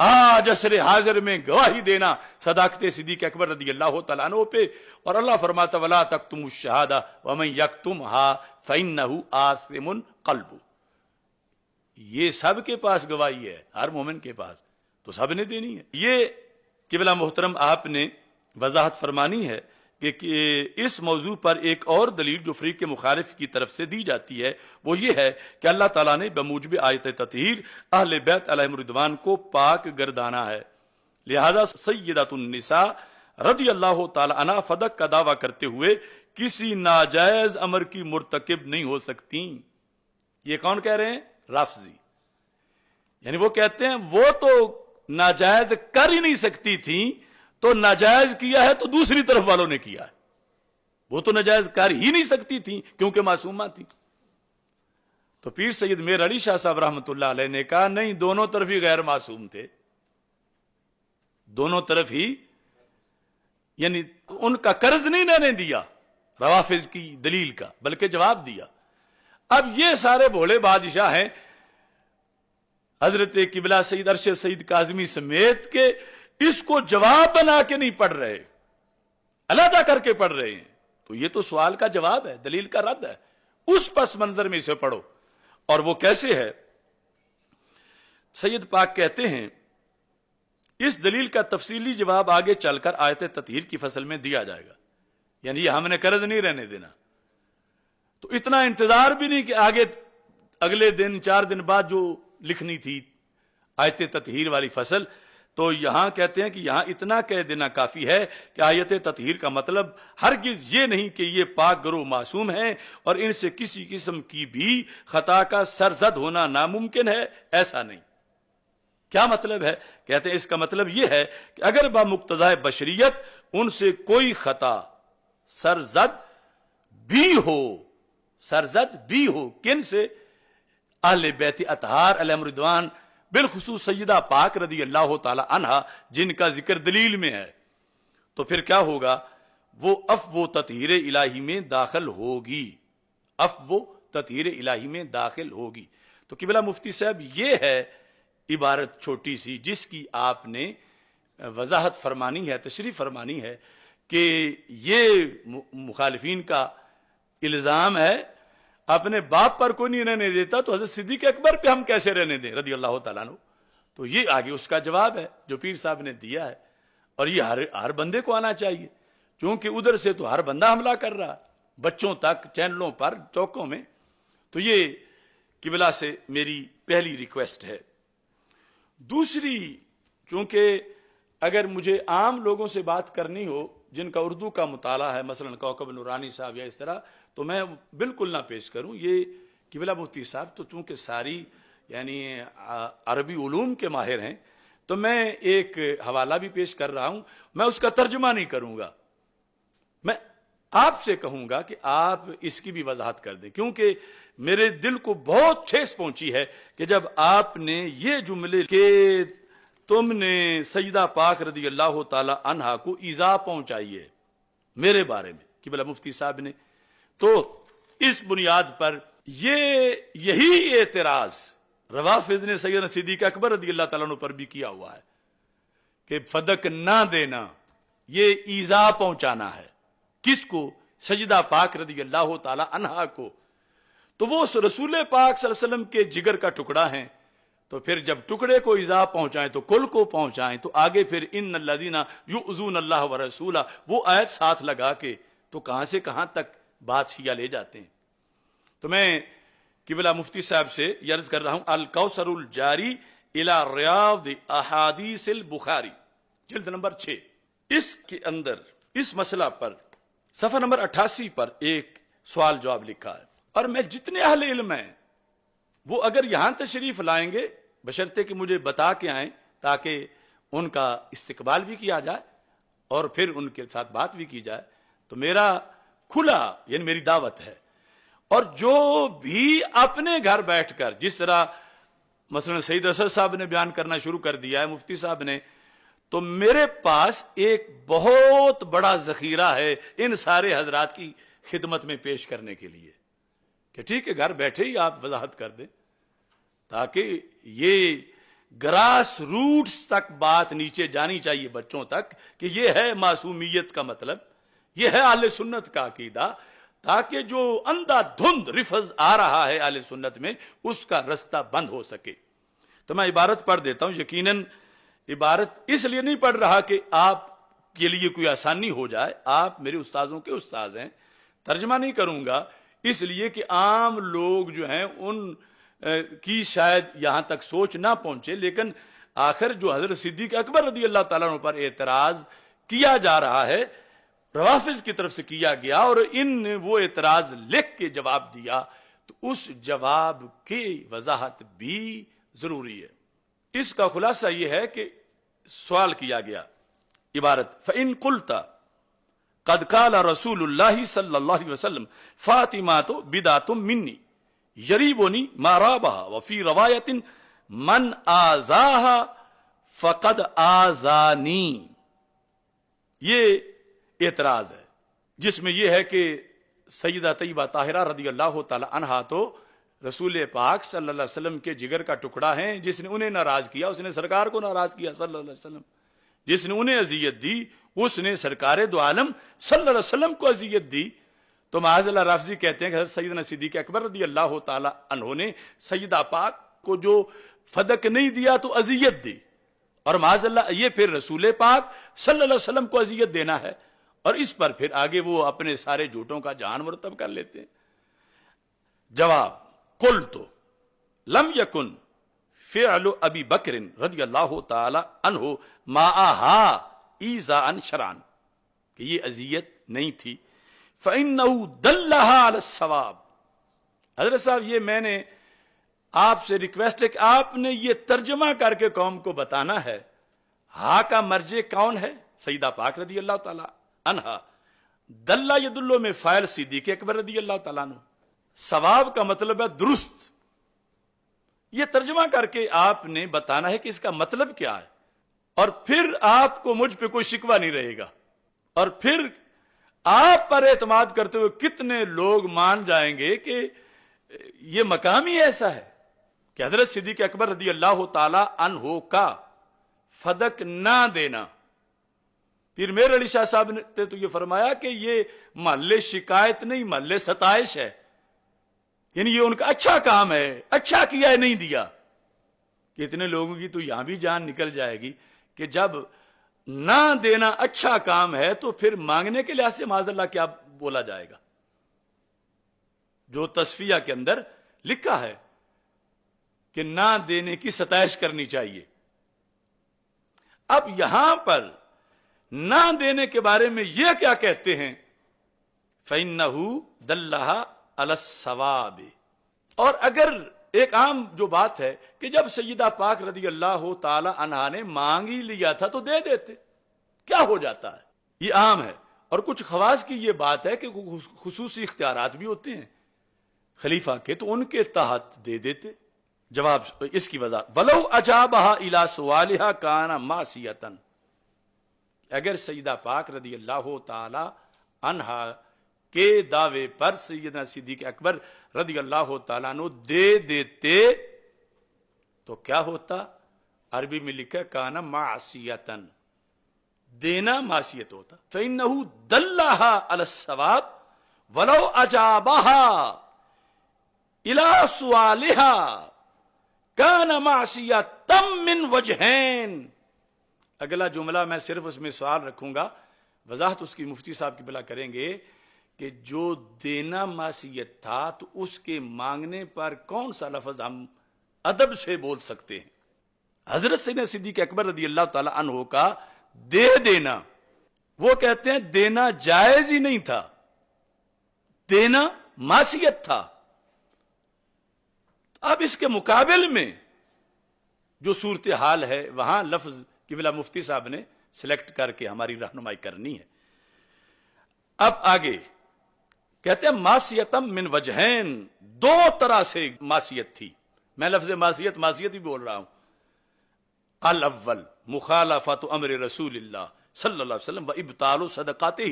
آج عصر حاضر میں گواہی دینا صداقت صدیق اکبر رضی اللہ تعالیٰ عنہ پہ، اور اللہ فرماتا وَلَا تَكْتُمُوا الشَّهَادَةَ وَمَن يَكْتُمْهَا فَإِنَّهُ آثِمٌ قَلْبُهُ، یہ سب کے پاس گواہی ہے، ہر مومن کے پاس، تو سب نے دینی ہے۔ یہ قبلہ محترم آپ نے وضاحت فرمانی ہے کہ اس موضوع پر ایک اور دلیل جو فریق مخالف کی طرف سے دی جاتی ہے وہ یہ ہے کہ اللہ تعالیٰ نے بموجب آیت تطہیر اہل بیت علیہم الرضوان کو پاک گردانا ہے، لہذا سیدۃ النساء رضی اللہ تعالی عنہ فدق کا دعویٰ کرتے ہوئے کسی ناجائز امر کی مرتکب نہیں ہو سکتی۔ یہ کون کہہ رہے ہیں؟ رافضی، یعنی وہ کہتے ہیں وہ تو ناجائز کر ہی نہیں سکتی تھیں، تو ناجائز کیا ہے تو دوسری طرف والوں نے کیا ہے، وہ تو ناجائز کر ہی نہیں سکتی تھیں کیونکہ معصومہ تھی۔ تو پیر سید میر علی شاہ صاحب رحمۃ اللہ علیہ نے کہا نہیں، دونوں طرف ہی غیر معصوم تھے، دونوں طرف ہی، یعنی ان کا قرض نہیں لینے دیا روافض کی دلیل کا، بلکہ جواب دیا۔ اب یہ سارے بھولے بادشاہ ہیں حضرت قبلہ سید ارشد سید کاظمی سمیت کے اس کو جواب بنا کے نہیں پڑھ رہے، علیحدہ کر کے پڑھ رہے ہیں، تو یہ تو سوال کا جواب ہے، دلیل کا رد ہے، اس پس منظر میں اسے پڑھو۔ اور وہ کیسے ہے؟ سید پاک کہتے ہیں اس دلیل کا تفصیلی جواب آگے چل کر آیت تطہیر کی فصل میں دیا جائے گا، یعنی یہ ہم نے قرض نہیں رہنے دینا، تو اتنا انتظار بھی نہیں کہ آگے اگلے دن 4 دن بعد جو لکھنی تھی آیت تطہیر والی فصل، تو یہاں کہتے ہیں کہ یہاں اتنا کہہ دینا کافی ہے کہ آیت تطہیر کا مطلب ہرگز یہ نہیں کہ یہ پاک گروہ معصوم ہیں اور ان سے کسی قسم کی بھی خطا کا سرزد ہونا ناممکن ہے، ایسا نہیں۔ کیا مطلب ہے؟ کہتے ہیں اس کا مطلب یہ ہے کہ اگر بمقتضائے بشریت ان سے کوئی خطا سرزد بھی ہو، کن سے؟ اہل بیت اطہار علیہم رضوان، بالخصوص سیدہ پاک رضی اللہ تعالی عنہا جن کا ذکر دلیل میں ہے، تو پھر کیا ہوگا؟ وہ عفو و تطہیر الہی میں داخل ہوگی، عفو و تطہیر الہی میں داخل ہوگی۔ تو قبلہ مفتی صاحب یہ ہے عبارت چھوٹی سی جس کی آپ نے وضاحت فرمانی ہے، تشریح فرمانی ہے کہ یہ مخالفین کا الزام ہے اپنے باپ پر کوئی نہیں رہنے دیتا، تو حضرت صدیق اکبر پہ ہم کیسے رہنے دیں رضی اللہ تعالیٰ عنہ؟ تو یہ آگے اس کا جواب ہے جو پیر صاحب نے دیا ہے، اور یہ ہر بندے کو آنا چاہیے، چونکہ ادھر سے تو ہر بندہ حملہ کر رہا، بچوں تک، چینلوں پر، چوکوں میں۔ تو یہ قبلہ سے میری پہلی ریکویسٹ ہے۔ دوسری، چونکہ اگر مجھے عام لوگوں سے بات کرنی ہو جن کا اردو کا مطالعہ ہے، مثلا کوکب نورانی صاحب یا اس طرح، تو میں بالکل نہ پیش کروں۔ یہ قبلہ مفتی صاحب تو چونکہ ساری یعنی عربی علوم کے ماہر ہیں، تو میں ایک حوالہ بھی پیش کر رہا ہوں، میں اس کا ترجمہ نہیں کروں گا، میں آپ سے کہوں گا کہ آپ اس کی بھی وضاحت کر دیں، کیونکہ میرے دل کو بہت ٹھیس پہنچی ہے کہ جب آپ نے یہ جملے کہ تم نے سیدہ پاک رضی اللہ تعالی عنہا کو ایذا پہنچائی ہے میرے بارے میں، قبلہ مفتی صاحب نے، تو اس بنیاد پر یہی اعتراض روافض نے سیدنا صدیق اکبر رضی اللہ تعالیٰ عنہ پر بھی کیا ہوا ہے کہ فدق نہ دینا یہ ایذا پہنچانا ہے، کس کو؟ سیدہ پاک رضی اللہ تعالی عنہا کو۔ تو وہ رسول پاک صلی اللہ علیہ وسلم کے جگر کا ٹکڑا ہیں، تو پھر جب ٹکڑے کو ایذا پہنچائیں تو کل کو پہنچائیں، تو آگے پھر ان الذین یؤذون اللہ ورسولہ وہ آیت ساتھ لگا کے تو کہاں سے کہاں تک بات شیعہ لے جاتے ہیں۔ تو میں قبلہ مفتی صاحب سے یہ عرض کر رہا ہوں، الکوثر الجاری الی ریاض احادیث البخاری، جلد نمبر 6، اس کے اندر اس مسئلہ پر صفحہ نمبر 88 پر ایک سوال جواب لکھا ہے، اور میں جتنے اہل علم ہیں وہ اگر یہاں تشریف لائیں گے بشرطے کہ مجھے بتا کے آئیں تاکہ ان کا استقبال بھی کیا جائے اور پھر ان کے ساتھ بات بھی کی جائے، تو میرا کھلا یعنی میری دعوت ہے۔ اور جو بھی اپنے گھر بیٹھ کر، جس طرح مثلا سید اسد صاحب نے بیان کرنا شروع کر دیا ہے، مفتی صاحب نے، تو میرے پاس ایک بہت بڑا ذخیرہ ہے ان سارے حضرات کی خدمت میں پیش کرنے کے لیے، کہ ٹھیک ہے گھر بیٹھے ہی آپ وضاحت کر دیں تاکہ یہ گراس روٹس تک بات نیچے جانی چاہیے بچوں تک کہ یہ ہے معصومیت کا مطلب، یہ ہے اہل سنت کا عقیدہ، تاکہ جو اندھا دھند رفض آ رہا ہے اہل سنت میں اس کا رستہ بند ہو سکے۔ تو میں عبارت پڑھ دیتا ہوں، یقیناً عبارت اس لیے نہیں پڑھ رہا کہ آپ کے لیے کوئی آسانی ہو جائے، آپ میرے استاذوں کے استاذ ہیں، ترجمہ نہیں کروں گا اس لیے کہ عام لوگ جو ہیں ان کی شاید یہاں تک سوچ نہ پہنچے، لیکن آخر جو حضرت صدیق اکبر رضی اللہ تعالیٰ عنہ پر اعتراض کیا جا رہا ہے روافض کی طرف سے کیا گیا، اور ان نے وہ اعتراض لکھ کے جواب دیا، تو اس جواب کی وضاحت بھی ضروری ہے۔ اس کا خلاصہ یہ ہے کہ سوال کیا گیا، عبارت فَإِن قُلْتَ قَدْ قَالَ رسول اللہ صلی اللہ علیہ وسلم فاطمہ بدعۃ منی یریبنی ما رابها وفی روایت من آزاها فقد آزانی، یہ اعتراض ہے جس میں یہ ہے کہ سیدہ طیبہ طاہرہ رضی اللہ تعالی عنہا تو رسول پاک صلی اللہ علیہ وسلم کے جگر کا ٹکڑا ہیں، جس نے انہیں ناراض کیا اس نے سرکار کو ناراض کیا صلی اللہ علیہ وسلم، جس نے انہیں اذیت دی اس نے سرکار دو عالم صلی اللہ علیہ وسلم کو اذیت دی۔ تو معاذ اللہ رافضی کہتے ہیں کہ حضرت سیدنا صدیق اکبر رضی اللہ تعالی عنہ نے سیدہ پاک کو جو فدق نہیں دیا تو اذیت دی، اور معاذ اللہ یہ پھر رسول پاک صلی اللہ علیہ وسلم کو اذیت دینا ہے، اور اس پر پھر آگے وہ اپنے سارے جھوٹوں کا جہان مرتب کر لیتے ہیں۔ جواب قلت لم یکن فعل ابی بکر رضی اللہ تعالی عنہ معها ایذاء شرعا، کہ یہ اذیت نہیں تھی، فإنه دلها على الصواب۔ حضرت صاحب یہ میں نے آپ سے ریکویسٹ ہے کہ آپ نے یہ ترجمہ کر کے قوم کو بتانا ہے، ہاں کا مرجع کون ہے؟ سیدہ پاک رضی اللہ تعالی عنہا، دلہ یدلو میں فاعل صدیق اکبر رضی اللہ تعالیٰ عنہ، ثواب کا مطلب ہے درست، یہ ترجمہ کر کے آپ نے بتانا ہے کہ اس کا مطلب کیا ہے، اور پھر آپ کو مجھ پہ کوئی شکوہ نہیں رہے گا، اور پھر آپ پر اعتماد کرتے ہوئے کتنے لوگ مان جائیں گے کہ یہ مقام ہی ایسا ہے کہ حضرت صدیق اکبر رضی اللہ تعالی عنہ کا فدق نہ دینا۔ پھر میرے علی شاہ صاحب نے تو یہ فرمایا کہ یہ محل شکایت نہیں، محل ستائش ہے، یعنی یہ ان کا اچھا کام ہے، اچھا کیا ہے نہیں دیا۔ کہ اتنے لوگوں کی تو یہاں بھی جان نکل جائے گی کہ جب نہ دینا اچھا کام ہے تو پھر مانگنے کے لحاظ سے معاذ اللہ کیا بولا جائے گا، جو تصفیہ کے اندر لکھا ہے کہ نہ دینے کی ستائش کرنی چاہیے۔ اب یہاں پر نہ دینے کے بارے میں یہ کیا کہتے ہیں، فَإِنَّهُ دَلَّهَا عَلَى الصَّوَابِ۔ اور اگر ایک عام جو بات ہے کہ جب سیدہ پاک رضی اللہ تعالی عنہا نے مانگ ہی لیا تھا تو دے دیتے، کیا ہو جاتا ہے، یہ عام ہے۔ اور کچھ خواص کی یہ بات ہے کہ خصوصی اختیارات بھی ہوتے ہیں خلیفہ کے، تو ان کے تحت دے دیتے۔ جواب اس کی وضاحت وَلَوْ أَجَابَهَا إِلَى سُوَالِهَا كَانَ مَعْصِيَةً، اگر سیدہ پاک رضی اللہ تعالی عنہا کے دعوے پر سیدنا صدیق اکبر رضی اللہ تعالیٰ عنہ دے دیتے تو کیا ہوتا؟ عربی میں لکھا کانا معصیتن، دینا معصیت ہوتا۔ فإنه دلها على الصواب ولو أجابها إلى سؤالها كان معصية من وجهين۔ اگلا جملہ میں صرف اس میں سوال رکھوں گا، وضاحت اس کی مفتی صاحب کی بلا کریں گے کہ جو دینا معصیت تھا تو اس کے مانگنے پر کون سا لفظ ہم ادب سے بول سکتے ہیں؟ حضرت سیدنا صدیق اکبر رضی اللہ تعالی عنہ کا دے دینا، وہ کہتے ہیں دینا جائز ہی نہیں تھا، دینا معصیت تھا۔ اب اس کے مقابل میں جو صورتحال ہے وہاں لفظ کی بلا مفتی صاحب نے سلیکٹ کر کے ہماری رہنمائی کرنی ہے۔ اب آگے کہتے ہیں معصیتم من وجہین، دو طرح سے معصیت تھی، میں لفظ معصیت ہی بول رہا ہوں۔ الاول مخالفت امر رسول اللہ صلی اللہ علیہ وسلم و ابطال صدقاتہ،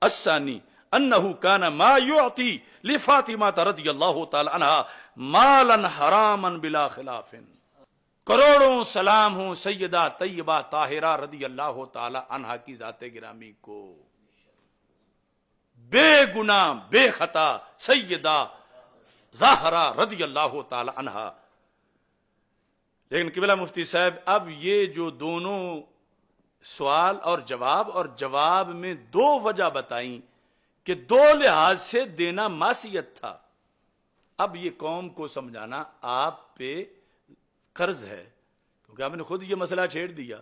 الثانی انہ کان ما یعطی لفاطمہ رضی اللہ تعالی عنہا مالا حراما بلا خلاف۔ کروڑوں سلام ہوں سیدہ طیبہ طاہرہ رضی اللہ تعالی عنہا کی ذات گرامی کو، بے گناہ بے خطا سیدہ زہرا رضی اللہ تعالی عنہا۔ لیکن قبلہ مفتی صاحب اب یہ جو دونوں سوال اور جواب میں دو وجہ بتائیں کہ دو لحاظ سے دینا معصیت تھا، اب یہ قوم کو سمجھانا آپ پہ قرض ہے، کیونکہ آپ نے خود یہ مسئلہ چھیڑ دیا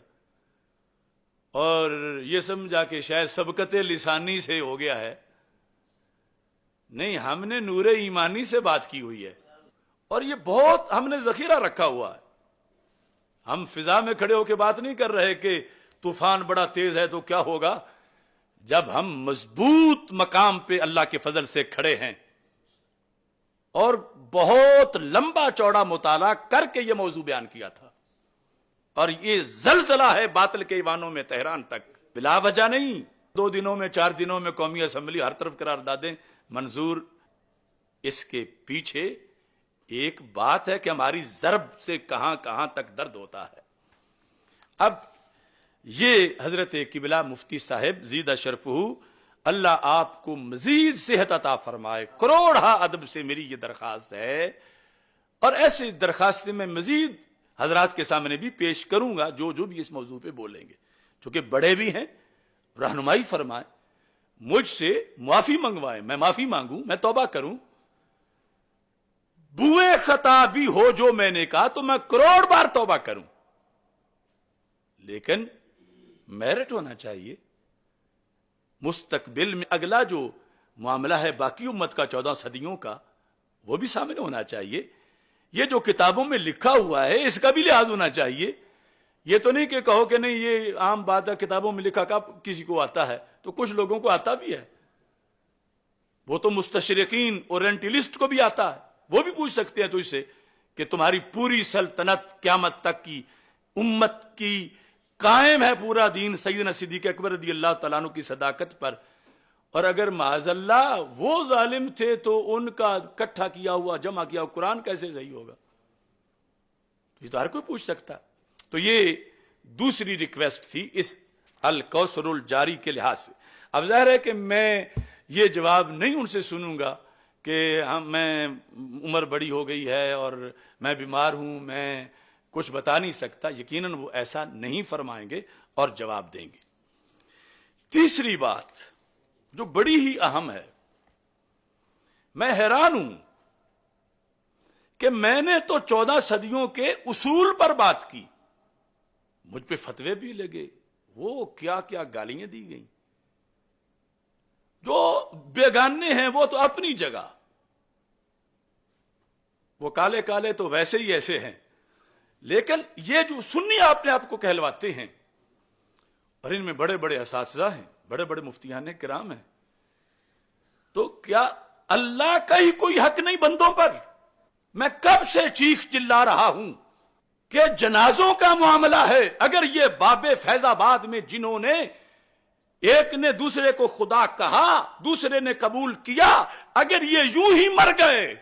اور یہ سمجھا کہ شاید سبقت لسانی سے ہو گیا ہے، نہیں، ہم نے نور ایمانی سے بات کی ہوئی ہے، اور یہ بہت ہم نے ذخیرہ رکھا ہوا ہے. ہم فضا میں کھڑے ہو کے بات نہیں کر رہے کہ طوفان بڑا تیز ہے تو کیا ہوگا. جب ہم مضبوط مقام پہ اللہ کے فضل سے کھڑے ہیں اور بہت لمبا چوڑا مطالعہ کر کے یہ موضوع بیان کیا تھا، اور یہ زلزلہ ہے باطل کے ایوانوں میں تہران تک، بلا وجہ نہیں. 2 دنوں میں 4 دنوں میں قومی اسمبلی ہر طرف قراردادیں منظور. اس کے پیچھے ایک بات ہے کہ ہماری ضرب سے کہاں کہاں تک درد ہوتا ہے. اب یہ حضرت قبلہ مفتی صاحب زیدہ شرفہ، اللہ آپ کو مزید صحت عطا فرمائے. کروڑا ادب سے میری یہ درخواست ہے، اور ایسی درخواست میں مزید حضرات کے سامنے بھی پیش کروں گا جو بھی اس موضوع پہ بولیں گے، چونکہ بڑے بھی ہیں. رہنمائی فرمائیں، مجھ سے معافی منگوائیں، میں معافی مانگوں، میں توبہ کروں. بوئے خطا بھی ہو جو میں نے کہا تو میں کروڑ بار توبہ کروں، لیکن میرٹ ہونا چاہیے. مستقبل میں اگلا جو معاملہ ہے باقی امت کا 14 صدیوں کا، وہ بھی سامنے ہونا چاہیے. یہ جو کتابوں میں لکھا ہوا ہے اس کا بھی لحاظ ہونا چاہیے. یہ تو نہیں کہ کہو کہ نہیں یہ عام بات ہے، کتابوں میں لکھا کا کسی کو آتا ہے، تو کچھ لوگوں کو آتا بھی ہے. وہ تو مستشرقین اورینٹلسٹ کو بھی آتا ہے، وہ بھی پوچھ سکتے ہیں تو اس سے کہ تمہاری پوری سلطنت قیامت تک کی امت کی قائم ہے، پورا دین سیدنا صدیق اکبر رضی اللہ تعالیٰ عنہ کی صداقت پر، اور اگر معاذ اللہ وہ ظالم تھے تو ان کا اکٹھا کیا ہوا جمع کیا ہوا قرآن کیسے صحیح ہوگا؟ یہ تو ہر کوئی پوچھ سکتا. تو یہ دوسری ریکویسٹ تھی اس الکوثر الجاری کے لحاظ سے. اب ظاہر ہے کہ میں یہ جواب نہیں ان سے سنوں گا کہ میں عمر بڑی ہو گئی ہے اور میں بیمار ہوں، میں کچھ بتا نہیں سکتا. یقیناً وہ ایسا نہیں فرمائیں گے اور جواب دیں گے. تیسری بات جو بڑی ہی اہم ہے، میں حیران ہوں کہ میں نے تو 14 صدیوں کے اصول پر بات کی، مجھ پہ فتوے بھی لگے، وہ کیا کیا گالیاں دی گئیں. جو بیگانے ہیں وہ تو اپنی جگہ، وہ کالے کالے تو ویسے ہی ایسے ہیں، لیکن یہ جو سنی اپنے آپ کو کہلواتے ہیں، اور ان میں بڑے بڑے اساتذہ ہیں، بڑے بڑے مفتیان کرام ہیں، تو کیا اللہ کا ہی کوئی حق نہیں بندوں پر؟ میں کب سے چیخ چلا رہا ہوں کہ جنازوں کا معاملہ ہے. اگر یہ باب فیض آباد میں جنہوں نے ایک نے دوسرے کو خدا کہا، دوسرے نے قبول کیا، اگر یہ یوں ہی مر گئے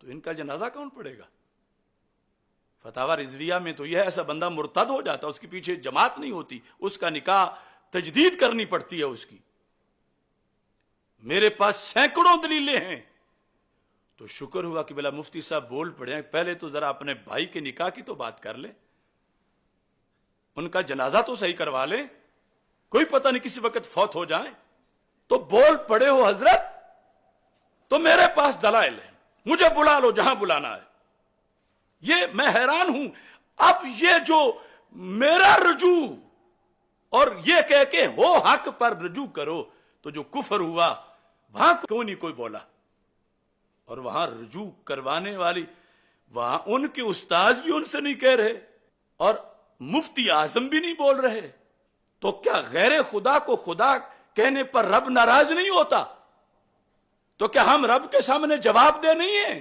تو ان کا جنازہ کون پڑے گا؟ فتاوی رضویہ میں تو یہ ایسا بندہ مرتد ہو جاتا، اس کے پیچھے جماعت نہیں ہوتی، اس کا نکاح تجدید کرنی پڑتی ہے اس کی. میرے پاس سینکڑوں دلیلیں ہیں. تو شکر ہوا کہ بلا مفتی صاحب بول پڑے ہیں. پہلے تو ذرا اپنے بھائی کے نکاح کی تو بات کر لیں، ان کا جنازہ تو صحیح کروا لیں، کوئی پتہ نہیں کسی وقت فوت ہو جائیں. تو بول پڑے ہو حضرت، تو میرے پاس دلائل ہیں، مجھے بلا لو جہاں بلانا ہے. یہ میں حیران ہوں. اب یہ جو میرا رجوع اور یہ کہہ کے ہو حق پر رجوع کرو، تو جو کفر ہوا وہاں کیوں نہیں کوئی بولا؟ اور وہاں رجوع کروانے والی، وہاں ان کے استاذ بھی ان سے نہیں کہہ رہے اور مفتی اعظم بھی نہیں بول رہے. تو کیا غیر خدا کو خدا کہنے پر رب ناراض نہیں ہوتا؟ تو کیا ہم رب کے سامنے جواب دہ نہیں ہیں؟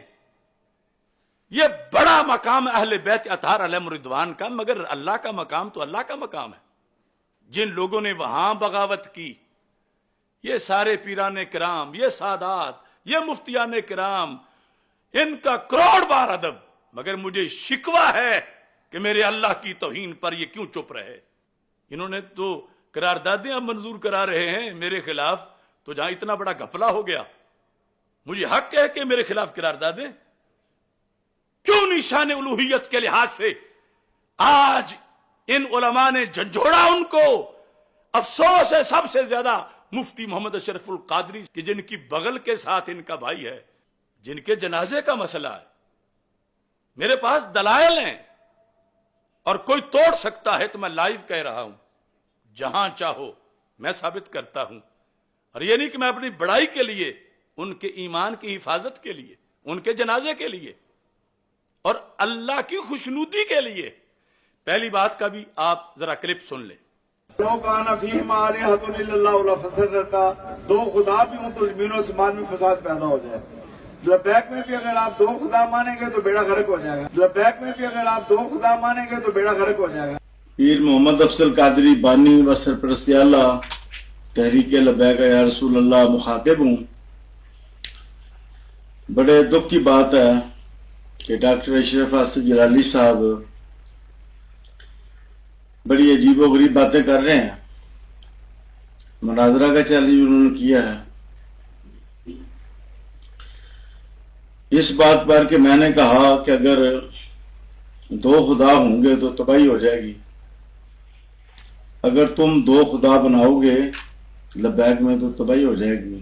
یہ بڑا مقام اہل بیت اطہار علیہم رضوان کا، مگر اللہ کا مقام تو اللہ کا مقام ہے. جن لوگوں نے وہاں بغاوت کی، یہ سارے پیران کرام، یہ سادات، یہ مفتیان کرام، ان کا کروڑ بار ادب، مگر مجھے شکوہ ہے کہ میرے اللہ کی توہین پر یہ کیوں چپ رہے. انہوں نے تو قراردادیں اب منظور کرا رہے ہیں میرے خلاف، تو جہاں اتنا بڑا گھپلہ ہو گیا، مجھے حق ہے کہ میرے خلاف قراردادیں کیوں نشان الوہیت کے لحاظ سے آج ان علماء نے جھنجھوڑا ان کو. افسوس ہے سب سے زیادہ مفتی محمد اشرف القادری کہ جن کی بغل کے ساتھ ان کا بھائی ہے، جن کے جنازے کا مسئلہ ہے. میرے پاس دلائل ہیں اور کوئی توڑ سکتا ہے تو میں لائیو کہہ رہا ہوں، جہاں چاہو میں ثابت کرتا ہوں. اور یہ نہیں کہ میں اپنی بڑائی کے لیے ان کے ایمان کی حفاظت کے لیے، ان کے جنازے کے لیے اور اللہ کی خوشنودی کے لیے۔ پہلی بات کا بھی آپ ذرا کلپ سن لیں۔ لوگ آنا فیہم آلہۃ الا اللہ لفسدتا، دو خدا بھی ہوں تو زمین و آسمان میں فساد پیدا ہو جائے۔ لبیک میں بھی اگر آپ دو خدا مانیں گے تو بیڑا غرق ہو جائے گا، لبیک میں بھی اگر آپ دو خدا مانیں گے تو بیڑا غرق ہو جائے گا۔ پیر محمد افضل قادری بانی و سرپرست اعلیٰ تحریک لبیک یا رسول اللہ مخاطب ہوں۔ بڑے دکھ کی بات ہے کہ ڈاکٹر اشرف آصف جلالی صاحب بڑی عجیب و غریب باتیں کر رہے ہیں۔ مناظرہ کا چیلنج انہوں نے کیا ہے اس بات پر کہ میں نے کہا کہ اگر دو خدا ہوں گے تو تباہی ہو جائے گی، اگر تم دو خدا بناؤ گے لبیک میں تو تباہی ہو جائے گی۔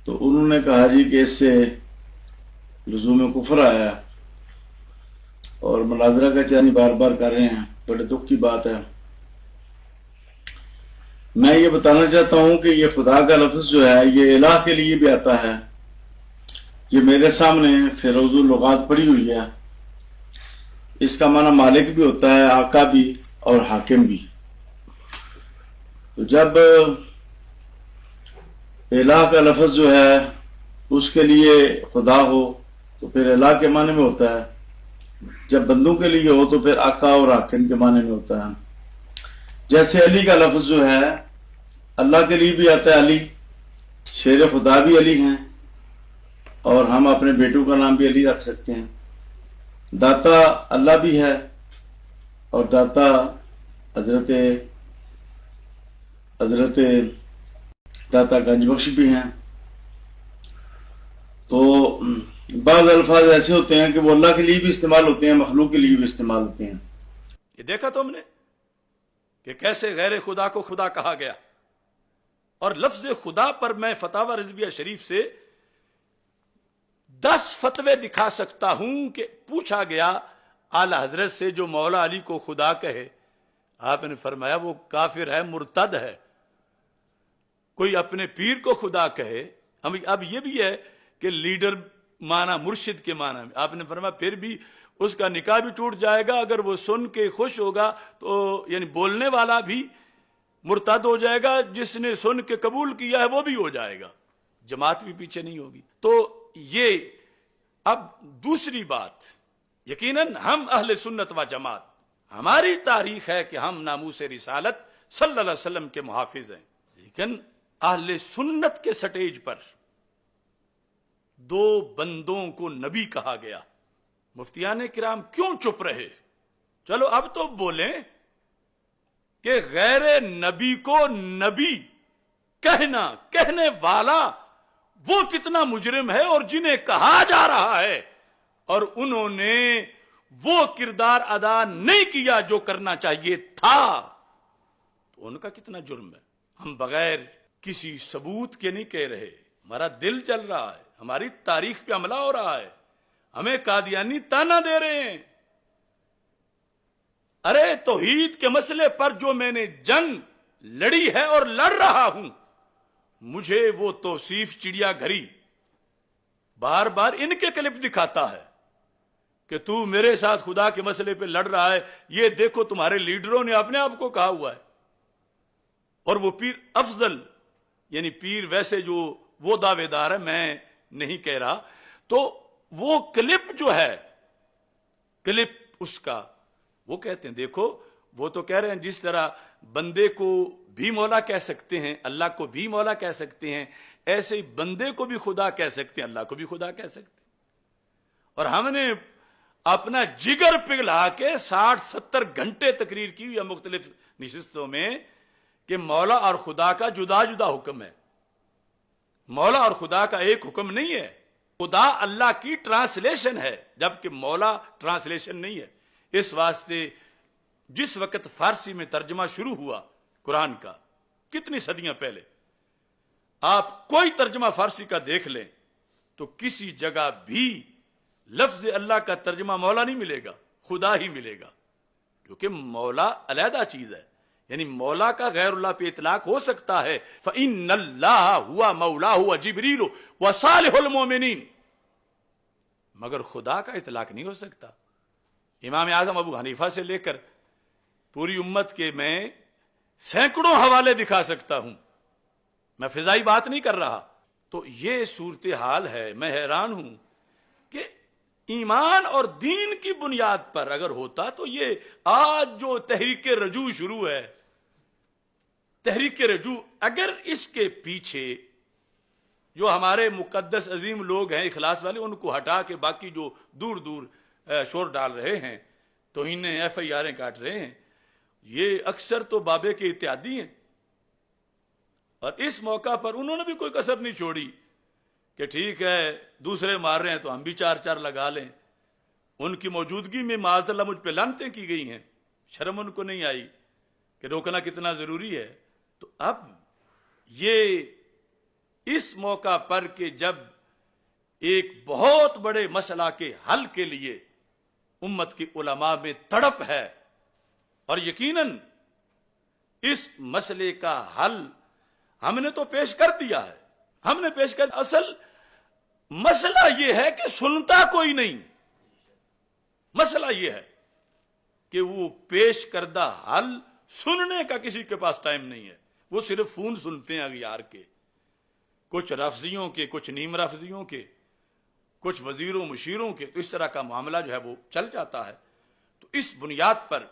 تو انہوں نے کہا جی کہ اس سے لزوم کفر آیا اور مناظرہ کا چیلنج بار بار کر رہے ہیں۔ بڑے دکھ کی بات ہے۔ میں یہ بتانا چاہتا ہوں کہ یہ خدا کا لفظ جو ہے یہ الہ کے لیے بھی آتا ہے۔ یہ میرے سامنے فیروز اللغات پڑی ہوئی ہے۔ اس کا معنی مالک بھی ہوتا ہے، آقا بھی اور حاکم بھی۔ تو جب الہ کا لفظ جو ہے اس کے لیے خدا ہو تو پھر الہ کے معنی میں ہوتا ہے، جب بندوں کے لیے ہو تو پھر آقا اور حاکم کے معنی میں ہوتا ہے۔ جیسے علی کا لفظ جو ہے اللہ کے لیے بھی آتا ہے، علی شیر خدا بھی علی ہیں، اور ہم اپنے بیٹوں کا نام بھی علی رکھ سکتے ہیں۔ داتا اللہ بھی ہے اور داتا حضرت داتا گنج بخش بھی ہیں۔ تو بعض الفاظ ایسے ہوتے ہیں کہ وہ اللہ کے لیے بھی استعمال ہوتے ہیں، مخلوق کے لیے بھی استعمال ہوتے ہیں۔ یہ دیکھا تم نے کہ کیسے غیر خدا کو خدا کہا گیا، اور لفظ خدا پر میں فتاوی رضویہ شریف سے 10 فتوے دکھا سکتا ہوں کہ پوچھا گیا اعلی حضرت سے جو مولا علی کو خدا کہے، آپ نے فرمایا وہ کافر ہے، مرتد ہے۔ کوئی اپنے پیر کو خدا کہے، اب یہ بھی ہے کہ لیڈر مانا مرشد کے معنی میں، آپ نے فرمایا پھر بھی اس کا نکاح بھی ٹوٹ جائے گا، اگر وہ سن کے خوش ہوگا تو یعنی بولنے والا بھی مرتد ہو جائے گا، جس نے سن کے قبول کیا ہے وہ بھی ہو جائے گا، جماعت بھی پیچھے نہیں ہوگی۔ تو یہ اب دوسری بات، یقیناً ہم اہل سنت و جماعت، ہماری تاریخ ہے کہ ہم ناموس رسالت صلی اللہ علیہ وسلم کے محافظ ہیں، لیکن اہل سنت کے سٹیج پر 2 بندوں کو نبی کہا گیا، مفتیان کرام کیوں چپ رہے؟ چلو اب تو بولیں کہ غیر نبی کو نبی کہنے والا وہ کتنا مجرم ہے، اور جنہیں کہا جا رہا ہے اور انہوں نے وہ کردار ادا نہیں کیا جو کرنا چاہیے تھا، تو ان کا کتنا جرم ہے۔ ہم بغیر کسی ثبوت کے نہیں کہہ رہے، ہمارا دل چل رہا ہے، ہماری تاریخ پہ حملہ ہو رہا ہے، ہمیں قادیانی تانا دے رہے ہیں۔ ارے توحید کے مسئلے پر جو میں نے جنگ لڑی ہے اور لڑ رہا ہوں، مجھے وہ توصیف چڑیا گھری بار بار ان کے کلپ دکھاتا ہے کہ تو میرے ساتھ خدا کے مسئلے پہ لڑ رہا ہے، یہ دیکھو تمہارے لیڈروں نے اپنے آپ کو کہا ہوا ہے۔ اور وہ پیر افضل، یعنی پیر ویسے جو وہ دعوے دار ہے، میں نہیں کہہ رہا، تو وہ کلپ جو ہے، کلپ اس کا، وہ کہتے ہیں دیکھو، وہ تو کہہ رہے ہیں جس طرح بندے کو بھی مولا کہہ سکتے ہیں، اللہ کو بھی مولا کہہ سکتے ہیں، ایسے ہی بندے کو بھی خدا کہہ سکتے ہیں، اللہ کو بھی خدا کہہ سکتے ہیں۔ اور ہم نے اپنا جگر پگھلا کے 60-70 گھنٹے تقریر کی ہوئی ہے مختلف نشستوں میں کہ مولا اور خدا کا جدا جدا حکم ہے، مولا اور خدا کا ایک حکم نہیں ہے۔ خدا اللہ کی ٹرانسلیشن ہے، جبکہ مولا ٹرانسلیشن نہیں ہے۔ اس واسطے جس وقت فارسی میں ترجمہ شروع ہوا قرآن کا، کتنی صدیاں پہلے، آپ کوئی ترجمہ فارسی کا دیکھ لیں تو کسی جگہ بھی لفظ اللہ کا ترجمہ مولا نہیں ملے گا، خدا ہی ملے گا، کیونکہ مولا علیحدہ چیز ہے۔ یعنی مولا کا غیر اللہ پہ اطلاق ہو سکتا ہے، فَإِنَّ اللَّهَ هُوَ مَوْلَاهُ وَجِبْرِيلُ وَصَالِحُ الْمُؤْمِنِينَ، مگر خدا کا اطلاق نہیں ہو سکتا۔ امام اعظم ابو حنیفہ سے لے کر پوری امت کے میں سینکڑوں حوالے دکھا سکتا ہوں، میں فضائی بات نہیں کر رہا۔ تو یہ صورتحال ہے، میں حیران ہوں کہ ایمان اور دین کی بنیاد پر اگر ہوتا تو یہ آج جو تحریک رجوع شروع ہے، تحریک رجوع، اگر اس کے پیچھے جو ہمارے مقدس عظیم لوگ ہیں اخلاص والے، ان کو ہٹا کے باقی جو دور دور شور ڈال رہے ہیں، توہین ایف آئی آریں کاٹ رہے ہیں، یہ اکثر تو بابے کے اتحادی ہیں، اور اس موقع پر انہوں نے بھی کوئی کسر نہیں چھوڑی کہ ٹھیک ہے دوسرے مار رہے ہیں تو ہم بھی چار چار لگا لیں۔ ان کی موجودگی میں معاذ اللہ مجھ پہ لعنتیں کی گئی ہیں، شرم ان کو نہیں آئی کہ روکنا کتنا ضروری ہے۔ تو اب یہ اس موقع پر کہ جب ایک بہت بڑے مسئلہ کے حل کے لیے امت کے علماء میں تڑپ ہے، اور یقیناً اس مسئلے کا حل ہم نے تو پیش کر دیا ہے، ہم نے پیش کر، اصل مسئلہ یہ ہے کہ سنتا کوئی نہیں، مسئلہ یہ ہے کہ وہ پیش کردہ حل سننے کا کسی کے پاس ٹائم نہیں ہے، وہ صرف فون سنتے ہیں اغیار کے، کچھ رفضیوں کے، کچھ نیم رفضیوں کے، کچھ وزیروں مشیروں کے، تو اس طرح کا معاملہ جو ہے وہ چل جاتا ہے۔ تو اس بنیاد پر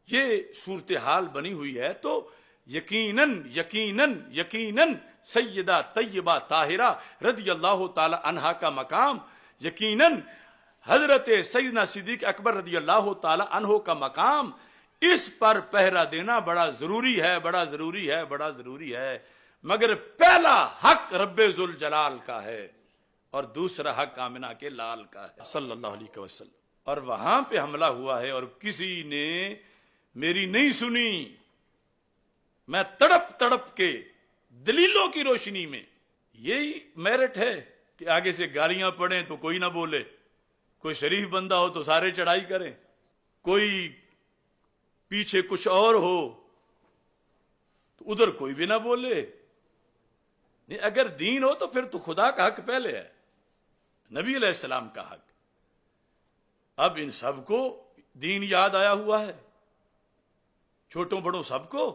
یہ صورتحال بنی ہوئی ہے، تو یقیناً سیدہ طیبہ طاہرہ رضی اللہ تعالی عنہا کا مقام، یقیناً حضرت سیدنا صدیق اکبر رضی اللہ تعالی عنہ کا مقام، اس پر پہرا دینا بڑا ضروری ہے، بڑا ضروری ہے، بڑا ضروری ہے۔ مگر پہلا حق رب ذوالجلال کا ہے اور دوسرا حق آمنہ کے لال کا ہے صلی اللہ علیہ وسلم، اور وہاں پہ حملہ ہوا ہے اور کسی نے میری نہیں سنی۔ میں تڑپ تڑپ کے دلیلوں کی روشنی میں، یہی میرٹ ہے کہ آگے سے گالیاں پڑیں تو کوئی نہ بولے، کوئی شریف بندہ ہو تو سارے چڑھائی کریں، کوئی پیچھے کچھ اور ہو تو ادھر کوئی بھی نہ بولے۔ نہیں، اگر دین ہو تو پھر تو خدا کا حق پہلے ہے، نبی علیہ السلام کا حق۔ اب ان سب کو دین یاد آیا ہوا ہے، چھوٹوں بڑوں سب کو،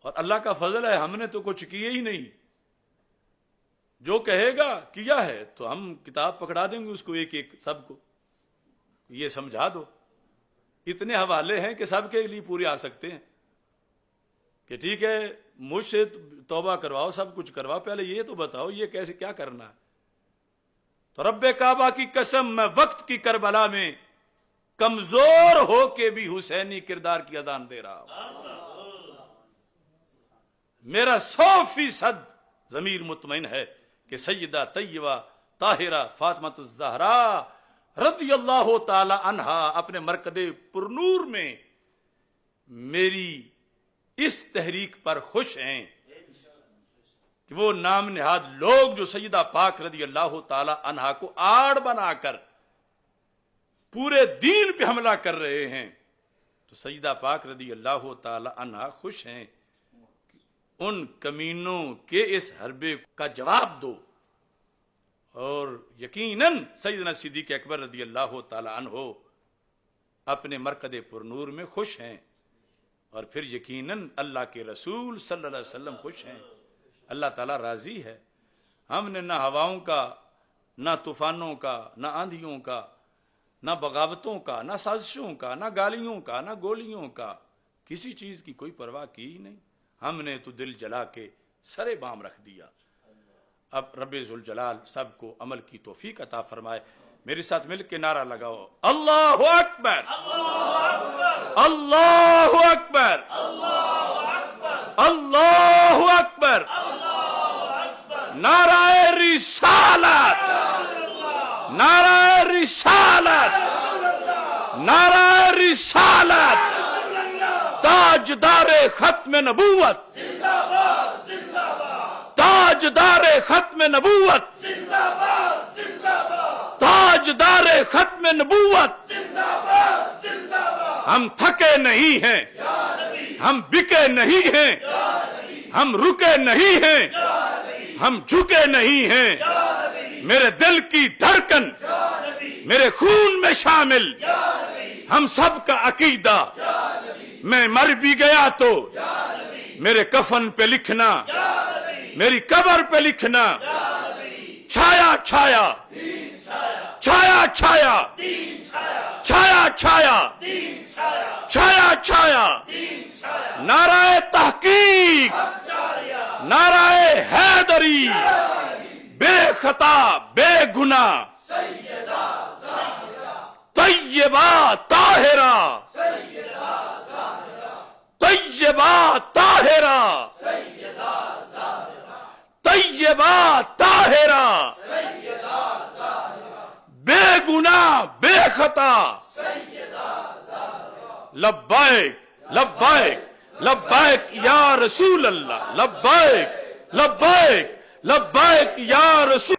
اور اللہ کا فضل ہے ہم نے تو کچھ کیے ہی نہیں، جو کہے گا کیا ہے تو ہم کتاب پکڑا دیں گے اس کو ایک ایک سب کو، یہ سمجھا دو۔ اتنے حوالے ہیں کہ سب کے لیے پورے آ سکتے ہیں کہ ٹھیک ہے مجھ سے توبہ کرواؤ، سب کچھ کرواؤ، پہلے یہ تو بتاؤ یہ کیسے کیا کرنا ہے۔ تو رب کعبہ کی قسم، میں وقت کی کربلا میں کمزور ہو کے بھی حسینی کردار کی اذان دے رہا ہوں، میرا 100% ضمیر مطمئن ہے کہ سیدہ طیبہ طاہرہ فاطمہ الزہرا رضی اللہ تعالی عنہا اپنے مرکز پرنور میں میری اس تحریک پر خوش ہیں کہ وہ نام نہاد لوگ جو سیدہ پاک رضی اللہ تعالی عنہا کو آڑ بنا کر پورے دین پہ حملہ کر رہے ہیں، تو سیدہ پاک رضی اللہ تعالی عنہا خوش ہیں کہ ان کمینوں کے اس حربے کا جواب دو۔ اور یقیناً سیدنا صدیق اکبر رضی اللہ تعالی عنہ اپنے مرکز پرنور میں خوش ہیں، اور پھر یقیناً اللہ کے رسول صلی اللہ علیہ وسلم خوش ہیں، اللہ تعالیٰ راضی ہے۔ ہم نے نہ ہواؤں کا، نہ طوفانوں کا، نہ آندھیوں کا، نہ بغاوتوں کا، نہ سازشوں کا، نہ گالیوں کا، نہ گولیوں کا، کسی چیز کی کوئی پرواہ کی ہی نہیں۔ ہم نے تو دل جلا کے سرے بام رکھ دیا۔ اب رب ذوالجلال سب کو عمل کی توفیق عطا فرمائے۔ میرے ساتھ مل کے نعرہ لگاؤ، اللہ اکبر، اللہ اکبر، اللہ اکبر، نعرہ رسالت، نعرہ رسالت، نعرہ رسالت، تاجدار ختم نبوت، تاجدار ختم نبوت، تاجدار ختم نبوت۔ ہم تھکے نہیں ہیں، ہم بکے نہیں ہیں، ہم رکے نہیں ہیں، ہم جھکے نہیں ہیں، میرے دل کی دھڑکن میرے خون میں شامل، ہم سب کا عقیدہ، میں مر بھی گیا تو میرے کفن پہ لکھنا، میری قبر پہ لکھنا، چھایا چھایا چھایا چھایا چھایا چھایا چھایا چھایا، نعرہ تحقیق، نعرہ حیدری، بے خطا بے گناہ طیبہ طاہرہ، طیبہ طاہرہ، طیبہ طاہرہ، بے گناہ بے خطا، لبیک لبیک لبیک یا رسول اللہ، لبیک لبیک لبیک یا رسول